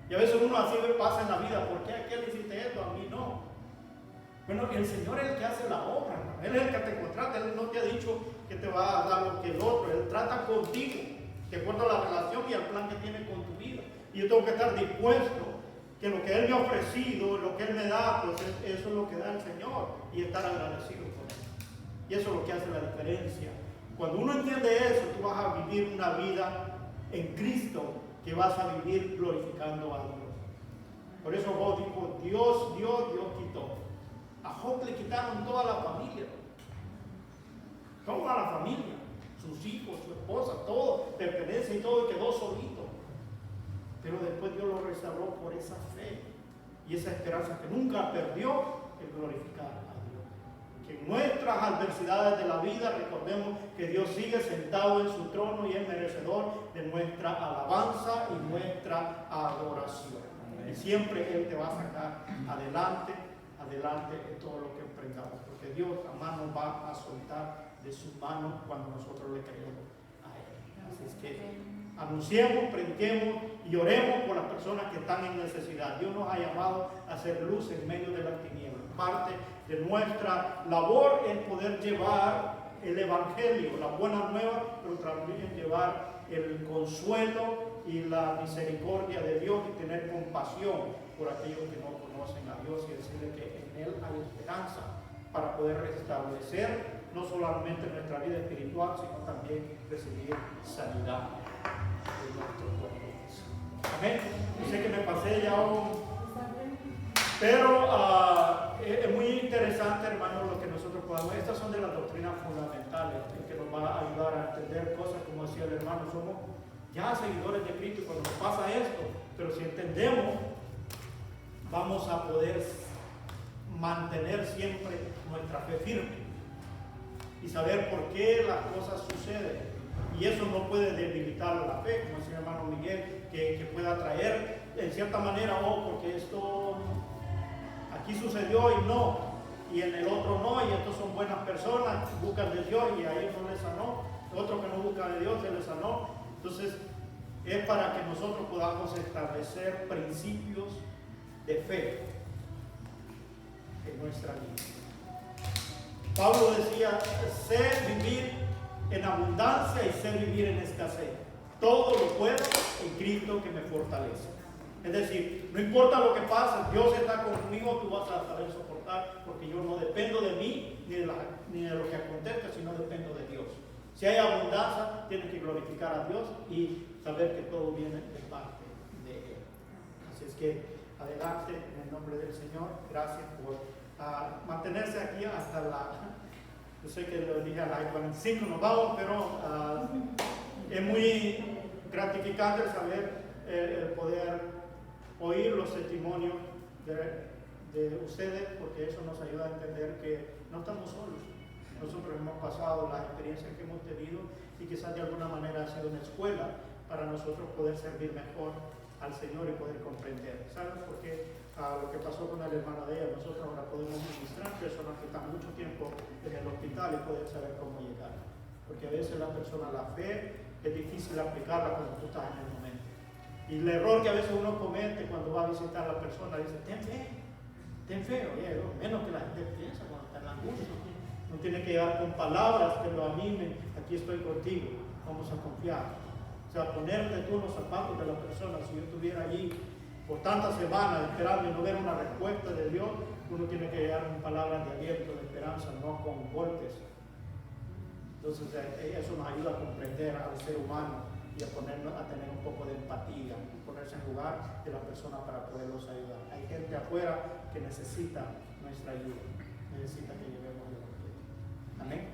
Y a veces uno así pasa en la vida, ¿por qué a aquel le hiciste esto? A mí no. Bueno, el Señor es el que hace la obra, ¿no? Él es el que te contrata, Él no te ha dicho que te va a dar lo que el otro, Él trata contigo, de acuerdo a la relación y al plan que tiene con tu vida. Y yo tengo que estar dispuesto, que lo que Él me ha ofrecido, lo que Él me da, pues eso es lo que da el Señor, y estar agradecido con Él. Y eso es lo que hace la diferencia. Cuando uno entiende eso, tú vas a vivir una vida en Cristo, que vas a vivir glorificando a Dios. Por eso Job dijo, Dios dio, Dios quitó. A Job le quitaron toda la familia. Toda la familia. Sus hijos, su esposa, todo, pertenece y todo, y quedó solito. Pero después Dios lo restauró por esa fe y esa esperanza que nunca perdió, el glorificar a Dios. Que en nuestras adversidades de la vida recordemos que Dios sigue sentado en su trono y es merecedor de nuestra alabanza y nuestra adoración. Y siempre Él te va a sacar adelante en todo lo que emprendamos, porque Dios jamás nos va a soltar de sus manos cuando nosotros le creemos a Él. Así es que anunciemos, prediquemos y oremos por las personas que están en necesidad. Dios nos ha llamado a hacer luz en medio de las tinieblas. Parte de nuestra labor es poder llevar el Evangelio, la buena nueva, pero también llevar el consuelo y la misericordia de Dios y tener compasión por aquellos que no conocen a Dios y decirle que en Él hay esperanza para poder restablecer no solamente nuestra vida espiritual, sino también recibir sanidad de nuestros cuerpos. Amén. Yo sé que me pasé ya pero es muy interesante, hermanos, lo que nosotros podamos. Estas son de las doctrinas fundamentales que nos van a ayudar a entender cosas, como decía el hermano. Somos ya seguidores de Cristo y cuando nos pasa esto, pero si entendemos, vamos a poder mantener siempre nuestra fe firme. y saber por qué las cosas suceden. Y eso no puede debilitar la fe, como decía el hermano Miguel, que pueda traer en cierta manera, porque esto aquí sucedió y no, y en el otro no, y estos son buenas personas, buscan de Dios y a ellos no les sanó, otro que no busca de Dios se les sanó. Entonces es para que nosotros podamos establecer principios de fe en nuestra vida. Pablo decía, sé vivir en abundancia y sé vivir en escasez. Todo lo puedo en Cristo que me fortalece. Es decir, no importa lo que pase, Dios está conmigo, tú vas a saber soportar, porque yo no dependo de mí ni de lo que acontezca, sino dependo de Dios. Si hay abundancia, tienes que glorificar a Dios y saber que todo viene de parte de Él. Así es que adelante en el nombre del Señor. Gracias por mantenerse aquí hasta yo sé que lo dije a las 45 nos vamos, pero es muy gratificante el saber el poder oír los testimonios de ustedes, porque eso nos ayuda a entender que no estamos solos. Nosotros hemos pasado las experiencias que hemos tenido y quizás de alguna manera ha sido una escuela para nosotros poder servir mejor al Señor y poder comprender. ¿Saben por qué? Lo que pasó con el hermano de ella, nosotros ahora podemos ministrar personas que están mucho tiempo en el hospital y poder saber cómo llegar. Porque a veces la fe es difícil aplicarla cuando tú estás en el momento. Y el error que a veces uno comete cuando va a visitar a la persona, dice, ten fe, oye, lo menos que la gente piensa cuando está en la angustia. No tiene que llegar con palabras que lo animen, aquí estoy contigo, vamos a confiar. O sea, ponerte tú en los zapatos de la persona. Si yo estuviera allí por tantas semanas esperando y no ver una respuesta de Dios, uno tiene que llegar con palabras de aliento, de esperanza, no con golpes. Entonces eso nos ayuda a comprender al ser humano y a tener un poco de empatía, ponerse en lugar de la persona para poderlos ayudar. Hay gente afuera que necesita nuestra ayuda, necesita que llevemos el Evangelio. Amén.